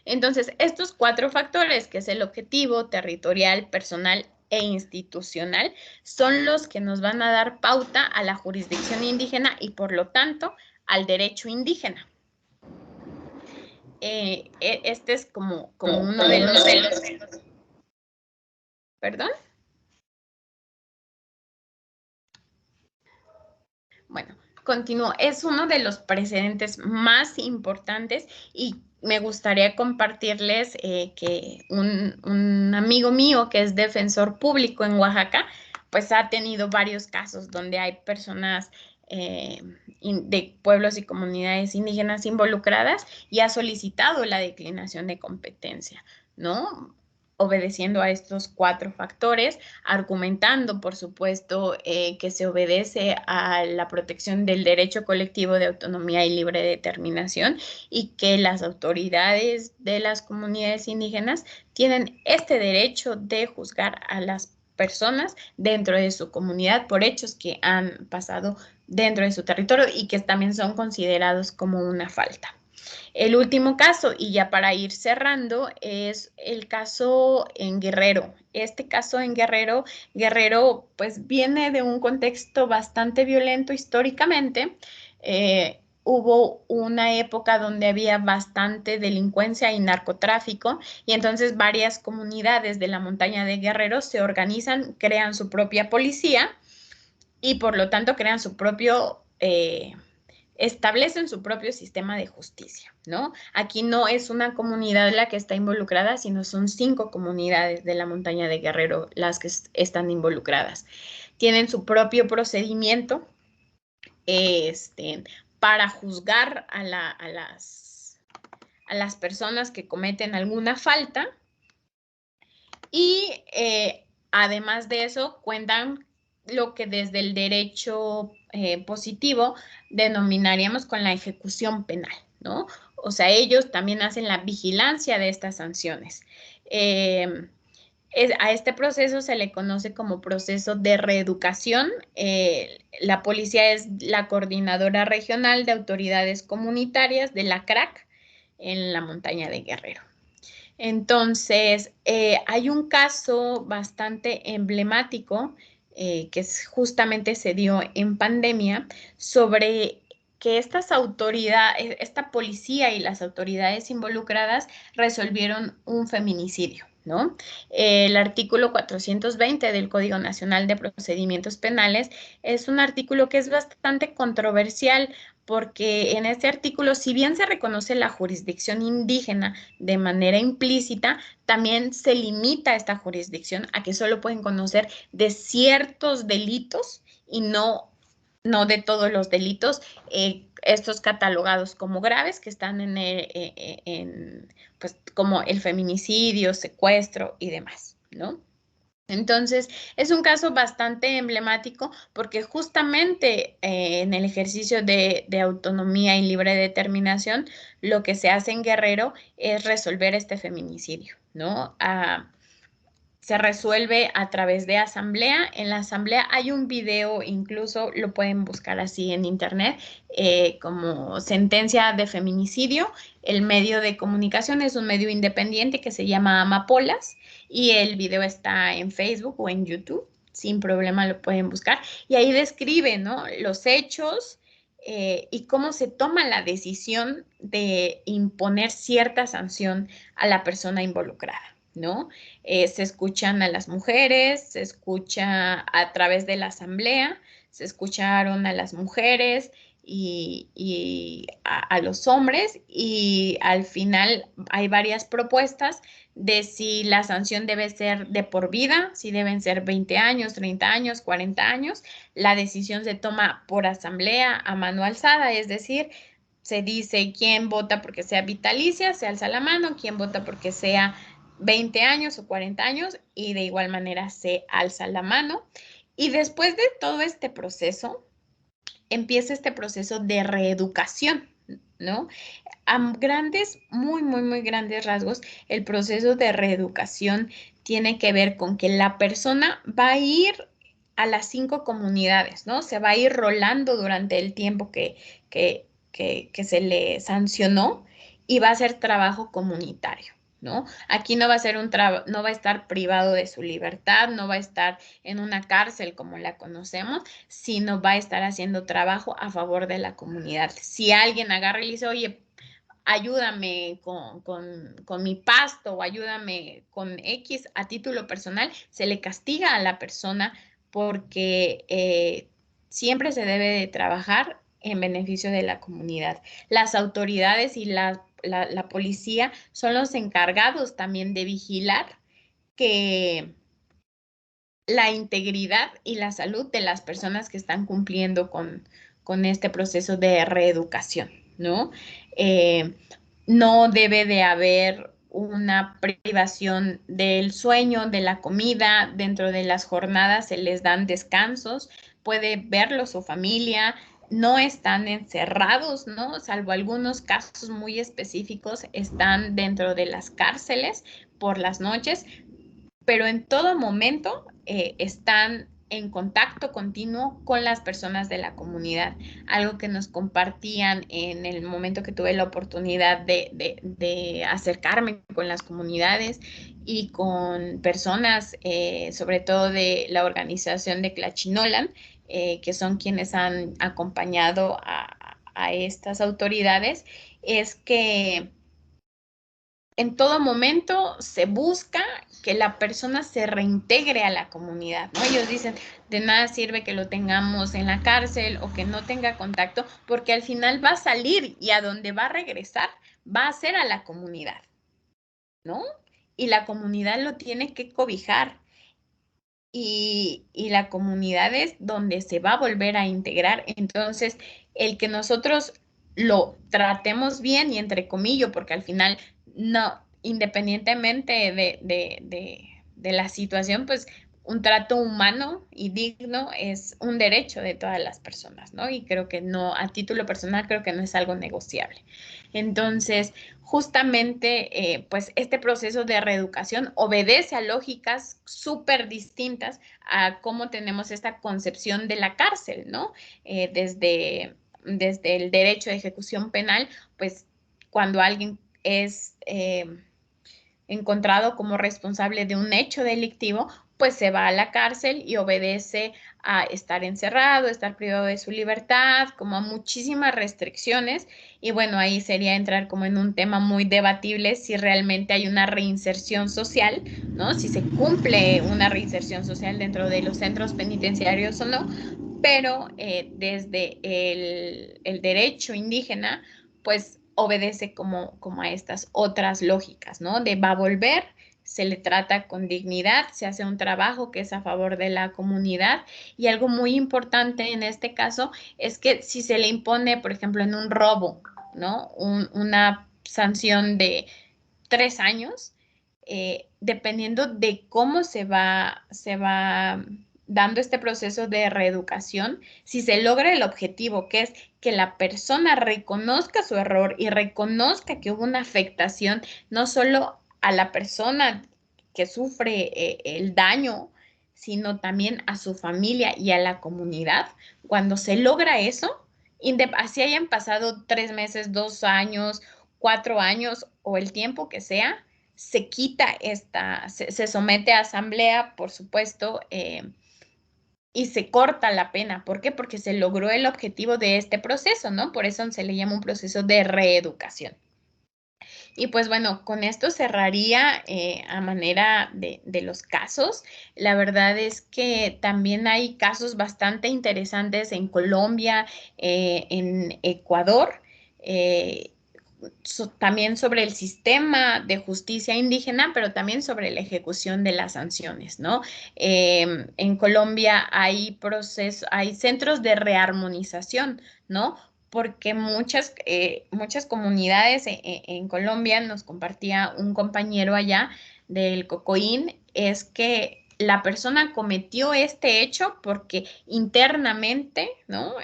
Entonces, estos 4 factores, que es el objetivo, territorial, personal e institucional, son los que nos van a dar pauta a la jurisdicción indígena y, por lo tanto, al derecho indígena. Este es como uno de los... ¿Perdón? Bueno, continúo. Es uno de los precedentes más importantes y me gustaría compartirles que un amigo mío que es defensor público en Oaxaca, pues ha tenido varios casos donde hay personas de pueblos y comunidades indígenas involucradas y ha solicitado la declinación de competencia, ¿no? Obedeciendo a estos 4 factores, argumentando, por supuesto, que se obedece a la protección del derecho colectivo de autonomía y libre determinación y que las autoridades de las comunidades indígenas tienen este derecho de juzgar a las personas dentro de su comunidad por hechos que han pasado dentro de su territorio y que también son considerados como una falta. El último caso, y ya para ir cerrando, es el caso en Guerrero. Este caso en Guerrero pues viene de un contexto bastante violento históricamente. Hubo una época donde había bastante delincuencia y narcotráfico y entonces varias comunidades de la montaña de Guerrero se organizan, crean su propia policía y por lo tanto crean su propio... establecen su propio sistema de justicia, ¿no? Aquí no es una comunidad la que está involucrada, sino son 5 comunidades de la montaña de Guerrero las que están involucradas. Tienen su propio procedimiento para juzgar a las personas que cometen alguna falta y además de eso cuentan lo que desde el derecho positivo denominaríamos con la ejecución penal, ¿no? O sea, ellos también hacen la vigilancia de estas sanciones. A este proceso se le conoce como proceso de reeducación. La policía es la coordinadora regional de autoridades comunitarias de la CRAC en la montaña de Guerrero. Entonces, hay un caso bastante emblemático que justamente se dio en pandemia sobre que esta policía y las autoridades involucradas resolvieron un feminicidio, ¿no? El artículo 420 del Código Nacional de Procedimientos Penales es un artículo que es bastante controversial porque en este artículo, si bien se reconoce la jurisdicción indígena de manera implícita, también se limita esta jurisdicción a que solo pueden conocer de ciertos delitos y no de todos los delitos, estos catalogados como graves que están pues, como el feminicidio, secuestro y demás, ¿no? Entonces, es un caso bastante emblemático porque justamente en el ejercicio de autonomía y libre determinación, lo que se hace en Guerrero es resolver este feminicidio, ¿no? Se resuelve a través de asamblea. En la asamblea hay un video, incluso lo pueden buscar así en internet, como sentencia de feminicidio. El medio de comunicación es un medio independiente que se llama Amapolas y el video está en Facebook o en YouTube. Sin problema lo pueden buscar. Y ahí describe, ¿no?, los hechos y cómo se toma la decisión de imponer cierta sanción a la persona involucrada, ¿no? Se escuchan a las mujeres, se escucha a través de la asamblea, se escucharon a las mujeres y a los hombres, y al final hay varias propuestas de si la sanción debe ser de por vida, si deben ser 20 años, 30 años, 40 años. La decisión se toma por asamblea a mano alzada, es decir, se dice quién vota porque sea vitalicia, se alza la mano, quién vota porque sea 20 años o 40 años, y de igual manera se alza la mano. Y después de todo este proceso, empieza este proceso de reeducación, ¿no? A grandes, muy grandes rasgos, el proceso de reeducación tiene que ver con que la persona va a ir a las 5 comunidades, ¿no? Se va a ir rolando durante el tiempo que se le sancionó, y va a ser trabajo comunitario, ¿no? Aquí no va a ser no va a estar privado de su libertad, no va a estar en una cárcel como la conocemos, sino va a estar haciendo trabajo a favor de la comunidad. Si alguien agarra y le dice, oye, ayúdame con mi pasto o ayúdame con X a título personal, se le castiga a la persona porque siempre se debe de trabajar en beneficio de la comunidad. Las autoridades y la policía son los encargados también de vigilar que la integridad y la salud de las personas que están cumpliendo con este proceso de reeducación, ¿no? No debe de haber una privación del sueño, de la comida. Dentro de las jornadas se les dan descansos, puede verlo su familia, no están encerrados, ¿no? Salvo algunos casos muy específicos, están dentro de las cárceles por las noches, pero en todo momento están en contacto continuo con las personas de la comunidad. Algo que nos compartían en el momento que tuve la oportunidad de acercarme con las comunidades y con personas, sobre todo de la organización de Tlachinolan, que son quienes han acompañado a estas autoridades, es que en todo momento se busca que la persona se reintegre a la comunidad, ¿no? Ellos dicen, de nada sirve que lo tengamos en la cárcel o que no tenga contacto, porque al final va a salir y a donde va a regresar va a ser a la comunidad, ¿no? Y la comunidad lo tiene que cobijar. Y la comunidad es donde se va a volver a integrar. Entonces, el que nosotros lo tratemos bien y entre comillas, porque al final no, independientemente de la situación, pues un trato humano y digno es un derecho de todas las personas, ¿no? Y creo que no, a título personal, creo que no es algo negociable. Entonces, justamente, pues este proceso de reeducación obedece a lógicas súper distintas a cómo tenemos esta concepción de la cárcel, ¿no? Desde el derecho de ejecución penal, pues cuando alguien es encontrado como responsable de un hecho delictivo, pues se va a la cárcel y obedece a estar encerrado, estar privado de su libertad, como a muchísimas restricciones. Y bueno, ahí sería entrar como en un tema muy debatible si realmente hay una reinserción social, ¿no? Si se cumple una reinserción social dentro de los centros penitenciarios o no. Pero desde el derecho indígena, pues obedece como a estas otras lógicas, ¿no? De va a volver, se le trata con dignidad, se hace un trabajo que es a favor de la comunidad y algo muy importante en este caso es que si se le impone, por ejemplo, en un robo, ¿no? Una sanción de 3 años, dependiendo de cómo se va dando este proceso de reeducación, si se logra el objetivo, que es que la persona reconozca su error y reconozca que hubo una afectación no solo a la persona que sufre el daño, sino también a su familia y a la comunidad. Cuando se logra eso, así hayan pasado 3 meses, 2 años, 4 años o el tiempo que sea, se quita se somete a asamblea, por supuesto, y se corta la pena. ¿Por qué? Porque se logró el objetivo de este proceso, ¿no? Por eso se le llama un proceso de reeducación. Y pues bueno, con esto cerraría a manera de los casos. La verdad es que también hay casos bastante interesantes en Colombia, en Ecuador. También sobre el sistema de justicia indígena, pero también sobre la ejecución de las sanciones, ¿no? En Colombia hay centros de rearmonización, ¿no? Porque muchas comunidades en Colombia, nos compartía un compañero allá del Cocoín, es que la persona cometió este hecho porque internamente, ¿no?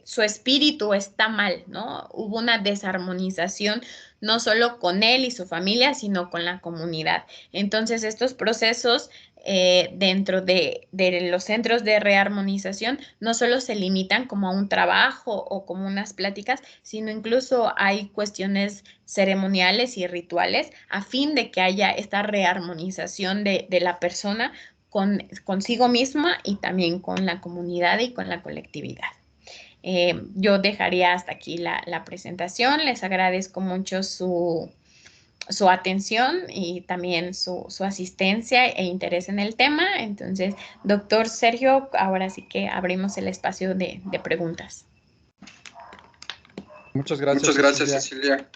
Su espíritu está mal, ¿no? Hubo una desarmonización no solo con él y su familia, sino con la comunidad. Entonces, estos procesos dentro de los centros de rearmonización no solo se limitan como a un trabajo o como unas pláticas, sino incluso hay cuestiones ceremoniales y rituales a fin de que haya esta rearmonización de la persona consigo misma y también con la comunidad y con la colectividad. Yo dejaría hasta aquí la presentación. Les agradezco mucho su atención y también su asistencia e interés en el tema. Entonces, doctor Sergio, ahora sí que abrimos el espacio de preguntas. Muchas gracias, Cecilia.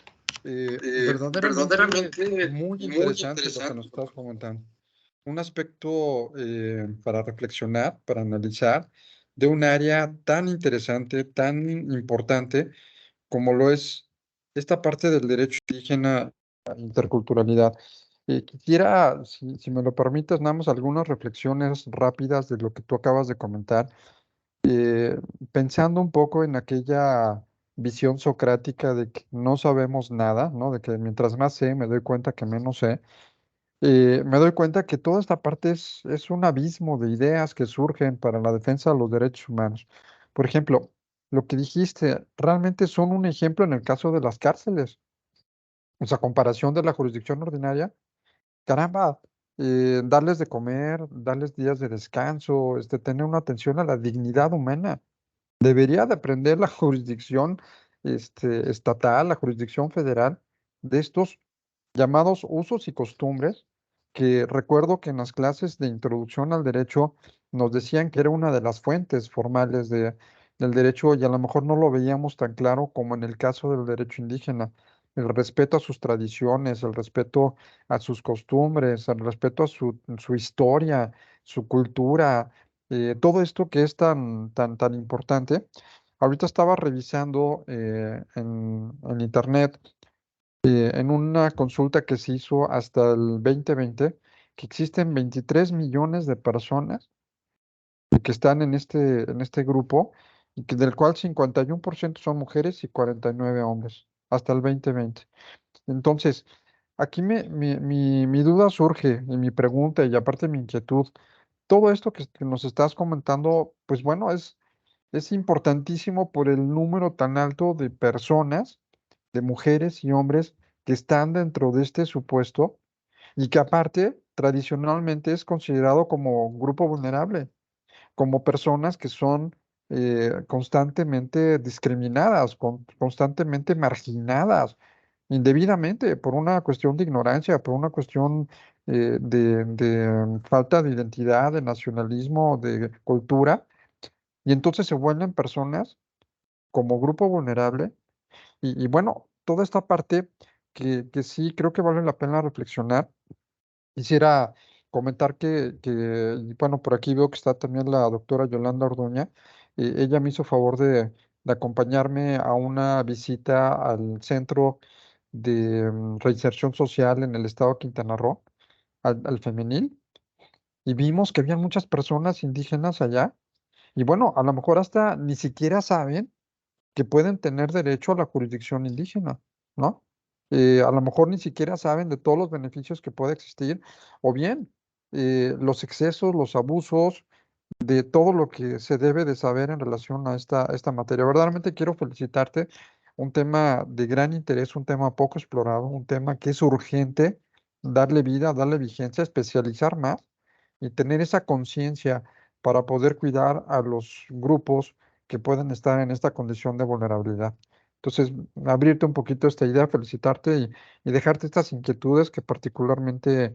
Verdaderamente muy muy interesante lo que interesante. nos estás comentando. Un aspecto para reflexionar, para analizar, de un área tan interesante, tan importante como lo es esta parte del derecho indígena a interculturalidad. Quisiera, si me lo permites, nada más algunas reflexiones rápidas de lo que tú acabas de comentar, pensando un poco en aquella visión socrática de que no sabemos nada, ¿no? De que mientras más sé, me doy cuenta que menos sé. Me doy cuenta que toda esta parte es un abismo de ideas que surgen para la defensa de los derechos humanos. Por ejemplo, lo que dijiste, realmente son un ejemplo en el caso de las cárceles. O sea, comparación de la jurisdicción ordinaria, caramba, darles de comer, darles días de descanso, tener una atención a la dignidad humana. Debería de aprender la jurisdicción estatal, la jurisdicción federal, de estos llamados usos y costumbres, que recuerdo que en las clases de introducción al derecho nos decían que era una de las fuentes formales del derecho y a lo mejor no lo veíamos tan claro como en el caso del derecho indígena. El respeto a sus tradiciones, el respeto a sus costumbres, el respeto a su historia, su cultura, todo esto que es tan importante. Ahorita estaba revisando en internet en una consulta que se hizo hasta el 2020, que existen 23 millones de personas que están en este grupo, y que, del cual 51% son mujeres y 49 hombres, hasta el 2020. Entonces, aquí mi duda surge y mi pregunta y aparte mi inquietud, todo esto que nos estás comentando, pues bueno, es importantísimo por el número tan alto de personas, de mujeres y hombres que están dentro de este supuesto y que aparte tradicionalmente es considerado como grupo vulnerable, como personas que son constantemente discriminadas, constantemente marginadas, indebidamente, por una cuestión de ignorancia, por una cuestión de falta de identidad, de nacionalismo, de cultura, y entonces se vuelven personas como grupo vulnerable, y bueno, toda esta parte que sí creo que vale la pena reflexionar. Quisiera comentar y bueno, por aquí veo que está también la doctora Yolanda Orduña. Ella me hizo favor de acompañarme a una visita al Centro de Reinserción Social en el estado de Quintana Roo, al femenil, y vimos que había muchas personas indígenas allá, y bueno, a lo mejor hasta ni siquiera saben que pueden tener derecho a la jurisdicción indígena, ¿no? A lo mejor ni siquiera saben de todos los beneficios que puede existir, o bien los excesos, los abusos, de todo lo que se debe de saber en relación a esta materia. Verdaderamente quiero felicitarte, un tema de gran interés, un tema poco explorado, un tema que es urgente darle vida, darle vigencia, especializar más y tener esa conciencia para poder cuidar a los grupos que pueden estar en esta condición de vulnerabilidad. Entonces, abrirte un poquito esta idea, felicitarte y dejarte estas inquietudes que particularmente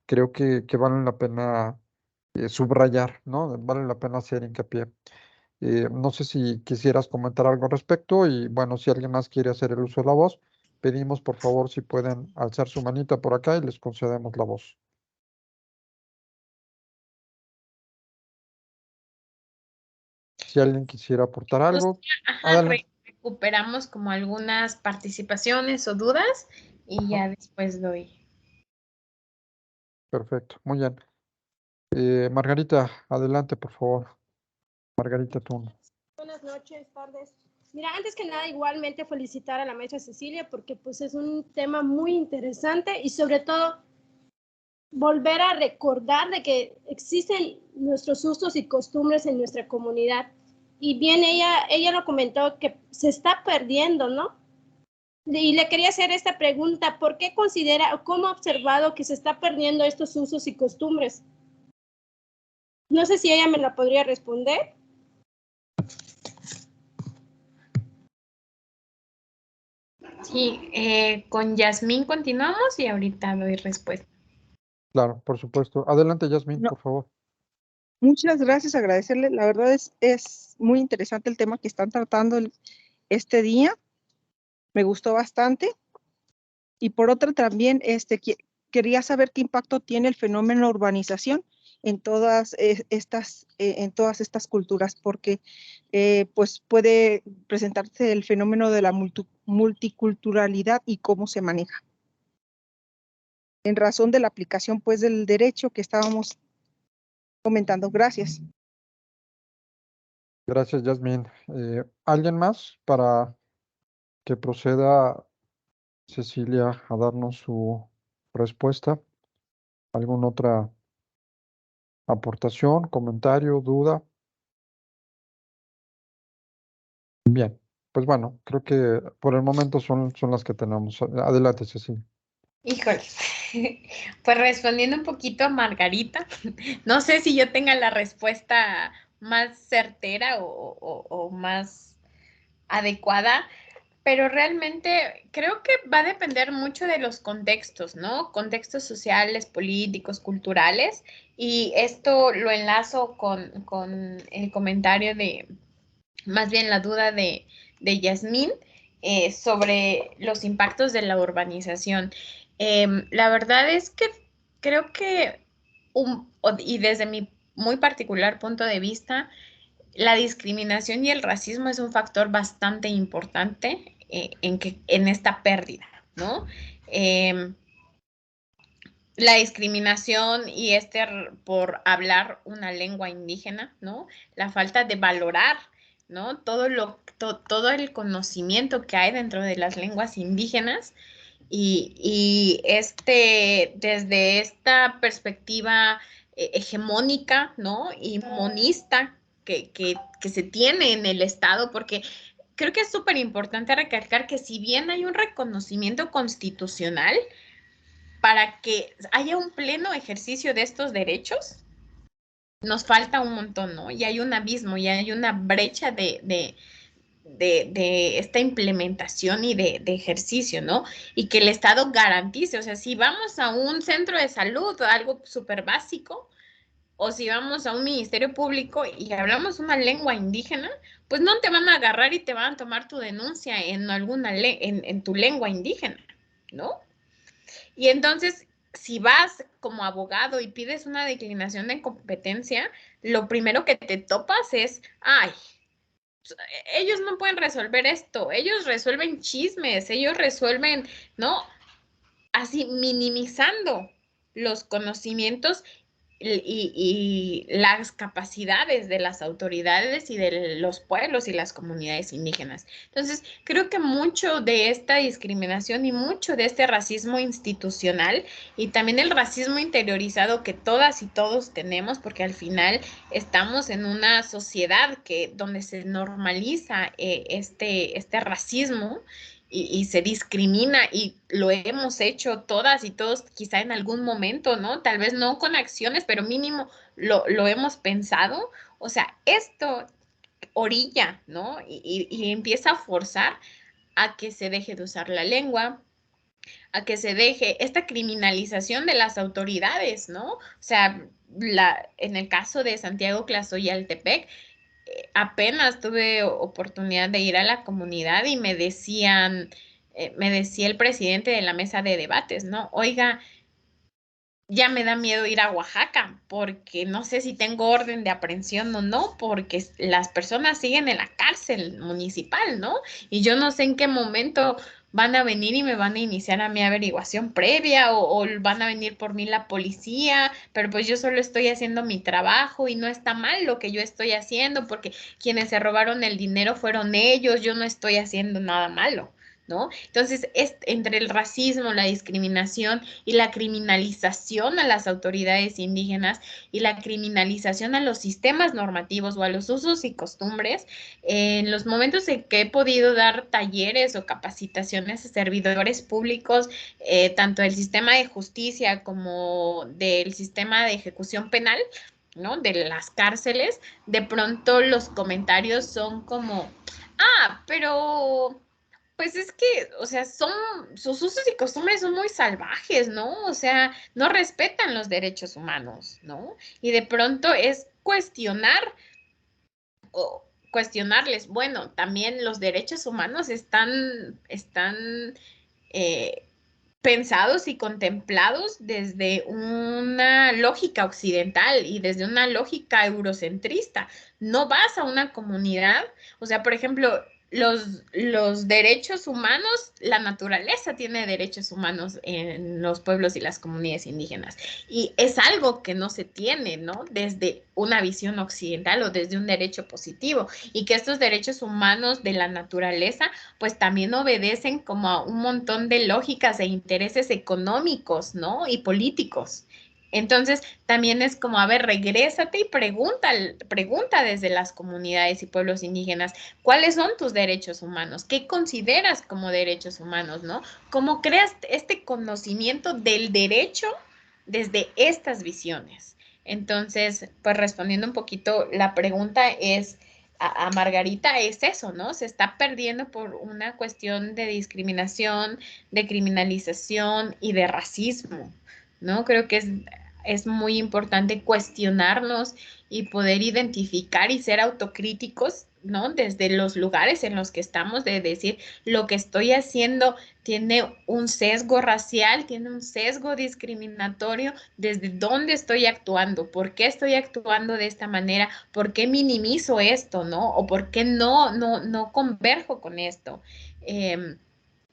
creo que valen la pena subrayar, ¿no? Vale la pena hacer hincapié. No sé si quisieras comentar algo al respecto y bueno, si alguien más quiere hacer el uso de la voz, pedimos por favor si pueden alzar su manita por acá y les concedemos la voz. Si alguien quisiera aportar Pues, algo, ajá, adelante. recuperamos como algunas participaciones o dudas y Ajá, ya después doy. perfecto, muy bien. Margarita, adelante, por favor. Margarita Tun. Buenas noches, tardes. Mira, antes que nada, igualmente felicitar a la maestra Cecilia porque pues es un tema muy interesante y sobre todo volver a recordar de que existen nuestros usos y costumbres en nuestra comunidad. Y bien, ella lo comentó que se está perdiendo, ¿no? Y le quería hacer esta pregunta, ¿por qué considera o cómo ha observado que se está perdiendo estos usos y costumbres? No sé si ella me la podría responder. Sí, con Yasmín continuamos y ahorita doy respuesta. Claro, por supuesto. Adelante, Yasmín, No, por favor. muchas gracias, agradecerle. La verdad es muy interesante el tema que están tratando este día. Me gustó bastante. Y por otra también, quería saber qué impacto tiene el fenómeno urbanización en todas estas culturas, porque pues puede presentarse el fenómeno de la multiculturalidad y cómo se maneja. En razón de la aplicación pues del derecho que estábamos comentando. Gracias. Gracias, Yasmín. ¿Alguien más para que proceda Cecilia a darnos su respuesta? ¿Alguna otra aportación, comentario, duda? Bien, pues bueno, creo que por el momento son las que tenemos. Adelante, Cecilia. Híjole, pues respondiendo un poquito a Margarita, no sé si yo tenga la respuesta más certera o más adecuada, pero realmente creo que va a depender mucho de los contextos, ¿no? Contextos sociales, políticos, culturales, y esto lo enlazo con el comentario de, más bien la duda de Yasmín sobre los impactos de la urbanización. La verdad es que creo que, y desde mi muy particular punto de vista, la discriminación y el racismo es un factor bastante importante en esta pérdida, ¿no? la discriminación y por hablar una lengua indígena, ¿no? La falta de valorar, ¿no? Todo el conocimiento que hay dentro de las lenguas indígenas y desde esta perspectiva hegemónica, ¿no? Y monista que se tiene en el Estado, porque creo que es súper importante recalcar que si bien hay un reconocimiento constitucional, para que haya un pleno ejercicio de estos derechos, nos falta un montón, ¿no? Y hay un abismo, y hay una brecha de esta implementación y de ejercicio, ¿no? Y que el Estado garantice, o sea, si vamos a un centro de salud, algo súper básico, o si vamos a un ministerio público y hablamos una lengua indígena, pues no te van a agarrar y te van a tomar tu denuncia en en tu lengua indígena, ¿no? Y entonces, si vas como abogado y pides una declinación de competencia, lo primero que te topas es, ay, ellos no pueden resolver esto, ellos resuelven chismes, ellos resuelven, ¿no? Así minimizando los conocimientos y las capacidades de las autoridades y de los pueblos y las comunidades indígenas. Entonces, creo que mucho de esta discriminación y mucho de este racismo institucional y también el racismo interiorizado que todas y todos tenemos, porque al final estamos en una sociedad donde se normaliza este racismo y se discrimina y lo hemos hecho todas y todos quizá en algún momento, ¿no? Tal vez no con acciones, pero mínimo lo hemos pensado. O sea, esto orilla, ¿no? Y empieza a forzar a que se deje de usar la lengua, a que se deje esta criminalización de las autoridades, ¿no? O sea, en el caso de Santiago Tlazoyaltepec, apenas tuve oportunidad de ir a la comunidad y me decía el presidente de la mesa de debates, ¿no? Oiga, ya me da miedo ir a Oaxaca porque no sé si tengo orden de aprehensión o no, porque las personas siguen en la cárcel municipal, ¿no? Y yo no sé en qué momento van a venir y me van a iniciar a mi averiguación previa o van a venir por mí la policía, pero pues yo solo estoy haciendo mi trabajo y no está mal lo que yo estoy haciendo porque quienes se robaron el dinero fueron ellos, yo no estoy haciendo nada malo, ¿no? Entonces, entre el racismo, la discriminación y la criminalización a las autoridades indígenas y la criminalización a los sistemas normativos o a los usos y costumbres, en los momentos en que he podido dar talleres o capacitaciones a servidores públicos, tanto del sistema de justicia como del sistema de ejecución penal, ¿no? De las cárceles, de pronto los comentarios son como, pero pues es que, o sea, sus usos y costumbres son muy salvajes, ¿no? O sea, no respetan los derechos humanos, ¿no? Y de pronto es o cuestionarles, bueno, también los derechos humanos están eh, pensados y contemplados desde una lógica occidental y desde una lógica eurocentrista. No vas a una comunidad, o sea, por ejemplo, los derechos humanos, la naturaleza tiene derechos humanos en los pueblos y las comunidades indígenas. Y es algo que no se tiene, ¿no? Desde una visión occidental o desde un derecho positivo. Y que estos derechos humanos de la naturaleza pues también obedecen como a un montón de lógicas e intereses económicos, ¿no? Y políticos. Entonces, también es como, a ver, regrésate y pregunta desde las comunidades y pueblos indígenas, ¿cuáles son tus derechos humanos? ¿Qué consideras como derechos humanos, no? ¿Cómo creas este conocimiento del derecho desde estas visiones? Entonces, pues respondiendo un poquito, la pregunta es, a Margarita es eso, ¿no? Se está perdiendo por una cuestión de discriminación, de criminalización y de racismo, ¿no? Creo que es muy importante cuestionarnos y poder identificar y ser autocríticos, ¿no? Desde los lugares en los que estamos, de decir, lo que estoy haciendo tiene un sesgo racial, tiene un sesgo discriminatorio, desde dónde estoy actuando, por qué estoy actuando de esta manera, por qué minimizo esto, ¿no? O por qué no converjo con esto.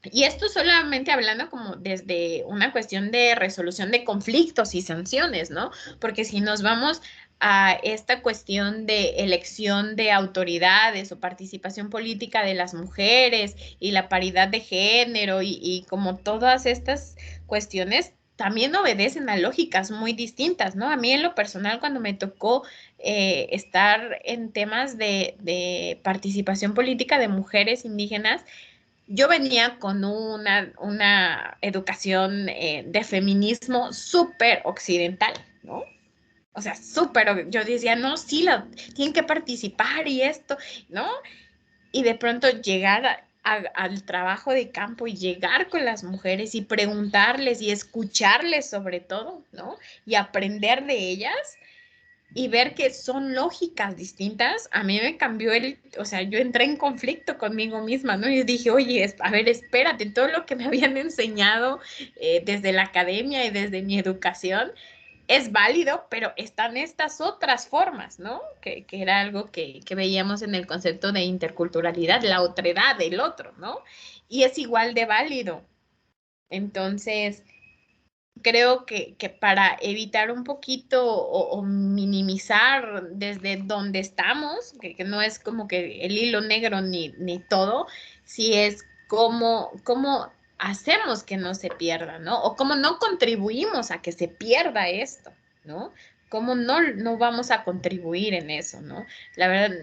Y esto solamente hablando como desde una cuestión de resolución de conflictos y sanciones, ¿no? Porque si nos vamos a esta cuestión de elección de autoridades o participación política de las mujeres y la paridad de género y como todas estas cuestiones, también obedecen a lógicas muy distintas, ¿no? A mí en lo personal, cuando me tocó estar en temas de participación política de mujeres indígenas, yo venía con una educación de feminismo súper occidental, ¿no? O sea, súper, yo decía, no, sí, tienen que participar y esto, ¿no? Y de pronto llegar al trabajo de campo y llegar con las mujeres y preguntarles y escucharles sobre todo, ¿no? Y aprender de ellas y ver que son lógicas distintas, a mí me cambió o sea, yo entré en conflicto conmigo misma, ¿no? Yo dije, oye, a ver, espérate, todo lo que me habían enseñado desde la academia y desde mi educación es válido, pero están estas otras formas, ¿no? Que era algo que veíamos en el concepto de interculturalidad, la otredad del otro, ¿no? Y es igual de válido. Entonces, creo que para evitar un poquito o minimizar desde donde estamos, que no es como que el hilo negro ni todo, si es cómo hacemos que no se pierda, ¿no? O cómo no contribuimos a que se pierda esto, ¿no? ¿Cómo no vamos a contribuir en eso, ¿no? La verdad,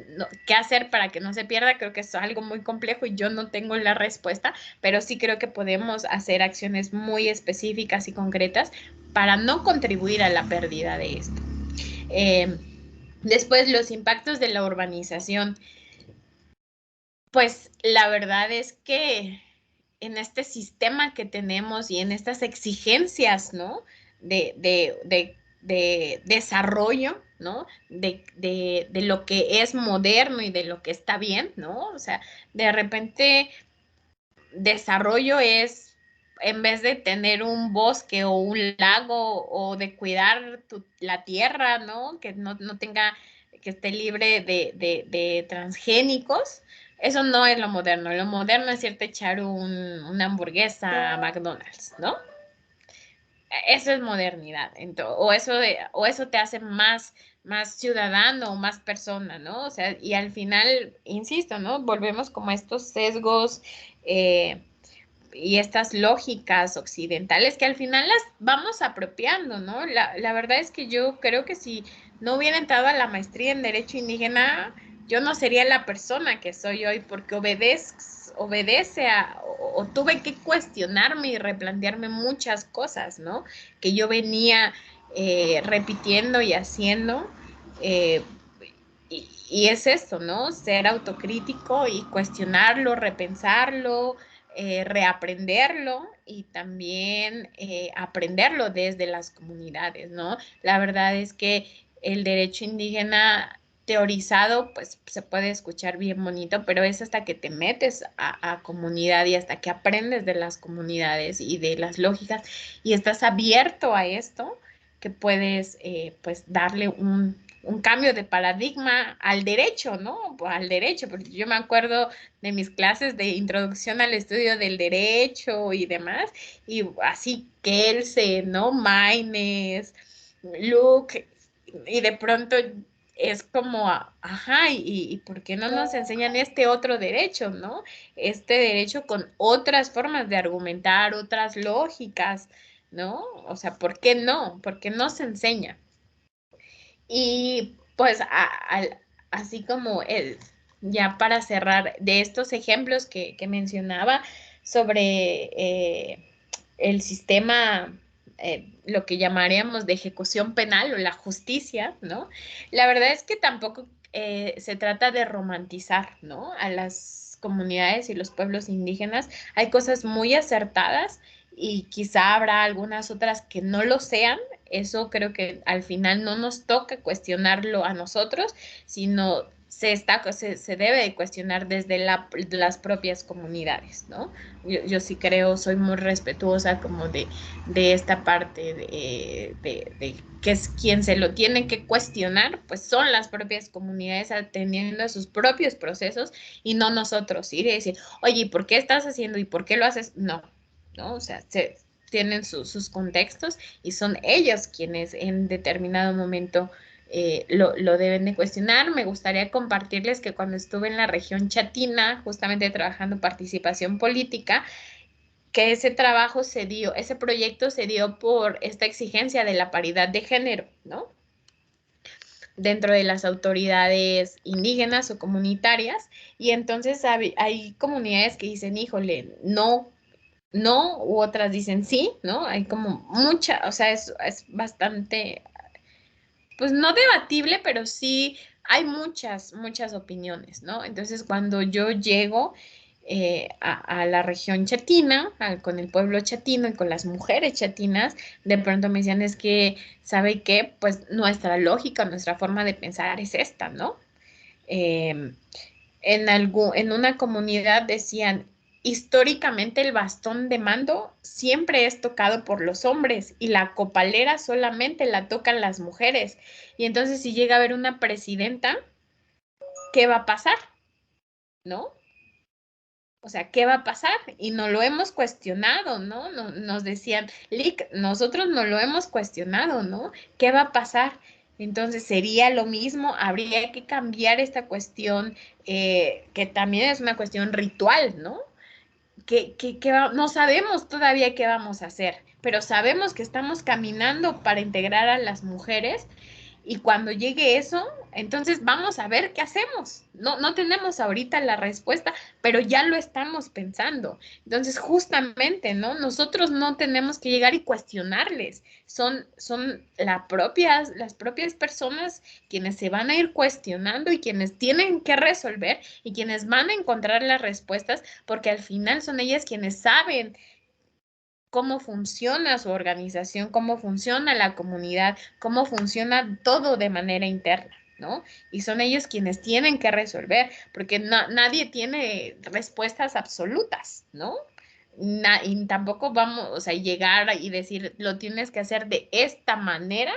¿qué hacer para que no se pierda? Creo que es algo muy complejo y yo no tengo la respuesta, pero sí creo que podemos hacer acciones muy específicas y concretas para no contribuir a la pérdida de esto. Después, los impactos de la urbanización. Pues la verdad es que en este sistema que tenemos y en estas exigencias, ¿no? De desarrollo, ¿no? De lo que es moderno y de lo que está bien, ¿no? O sea, de repente desarrollo es, en vez de tener un bosque o un lago o de cuidar la tierra, ¿no? Que no tenga, que esté libre de transgénicos. Eso no es lo moderno. Lo moderno es irte a echar una hamburguesa a McDonald's, ¿no? Eso es modernidad. O eso te hace más ciudadano o más persona, ¿no? O sea, y al final, insisto, ¿no? Volvemos como a estos sesgos y estas lógicas occidentales que al final las vamos apropiando, ¿no? La verdad es que yo creo que si no hubiera entrado a la maestría en Derecho Indígena, yo no sería la persona que soy hoy porque obedece o tuve que cuestionarme y replantearme muchas cosas, ¿no? Que yo venía repitiendo y haciendo. Y es esto, ¿no? Ser autocrítico y cuestionarlo, repensarlo, reaprenderlo y también aprenderlo desde las comunidades, ¿no? La verdad es que el derecho indígena teorizado, pues se puede escuchar bien bonito, pero es hasta que te metes a comunidad y hasta que aprendes de las comunidades y de las lógicas y estás abierto a esto, que puedes pues darle un cambio de paradigma al derecho, ¿no? Al derecho, porque yo me acuerdo de mis clases de introducción al estudio del derecho y demás, y así Kelsey, ¿no? Maynes, Luke, y de pronto es como, ajá, ¿y por qué no nos enseñan este otro derecho, ¿no? Este derecho con otras formas de argumentar, otras lógicas, ¿no? O sea, ¿por qué no? ¿Por qué no se enseña? Y pues así como ya para cerrar, de estos ejemplos que mencionaba sobre el sistema, lo que llamaríamos de ejecución penal o la justicia, ¿no? La verdad es que tampoco se trata de romantizar, ¿no? A las comunidades y los pueblos indígenas. Hay cosas muy acertadas y quizá habrá algunas otras que no lo sean. Eso creo que al final no nos toca cuestionarlo a nosotros, sino se debe de cuestionar desde las propias comunidades, ¿no? Yo sí creo, soy muy respetuosa como de esta parte de que es quien se lo tiene que cuestionar, pues son las propias comunidades atendiendo a sus propios procesos y no nosotros ir y decir, oye, ¿y por qué estás haciendo y por qué lo haces? No, ¿no? O sea, tienen sus contextos y son ellos quienes en determinado momento lo deben de cuestionar. Me gustaría compartirles que cuando estuve en la región chatina, justamente trabajando participación política, que ese trabajo se dio, ese proyecto se dio por esta exigencia de la paridad de género, ¿no? Dentro de las autoridades indígenas o comunitarias, y entonces hay comunidades que dicen, híjole, no, no, u otras dicen sí, ¿no? Hay como mucha, o sea, es bastante, pues no debatible, pero sí hay muchas opiniones, ¿no? Entonces, cuando yo llego a la región chatina, con el pueblo chatino y con las mujeres chatinas, de pronto me decían, es que, ¿sabe qué? Pues nuestra lógica, nuestra forma de pensar es esta, ¿no? En una comunidad decían, históricamente el bastón de mando siempre es tocado por los hombres y la copalera solamente la tocan las mujeres. Y entonces si llega a haber una presidenta, ¿qué va a pasar? ¿No? O sea, ¿qué va a pasar? Y no lo hemos cuestionado, ¿no? Nos decían, Lick, nosotros no lo hemos cuestionado, ¿no? ¿Qué va a pasar? Entonces, ¿sería lo mismo? Habría que cambiar esta cuestión, que también es una cuestión ritual, ¿no? No sabemos todavía qué vamos a hacer, pero sabemos que estamos caminando para integrar a las mujeres y cuando llegue eso, entonces vamos a ver qué hacemos. No tenemos ahorita la respuesta, pero ya lo estamos pensando. Entonces, justamente, ¿no? Nosotros no tenemos que llegar y cuestionarles. Son las propias personas quienes se van a ir cuestionando y quienes tienen que resolver y quienes van a encontrar las respuestas, porque al final son ellas quienes saben cómo funciona su organización, cómo funciona la comunidad, cómo funciona todo de manera interna, ¿no? Y son ellos quienes tienen que resolver, porque nadie tiene respuestas absolutas, ¿no? Y tampoco vamos, o sea, llegar y decir, lo tienes que hacer de esta manera,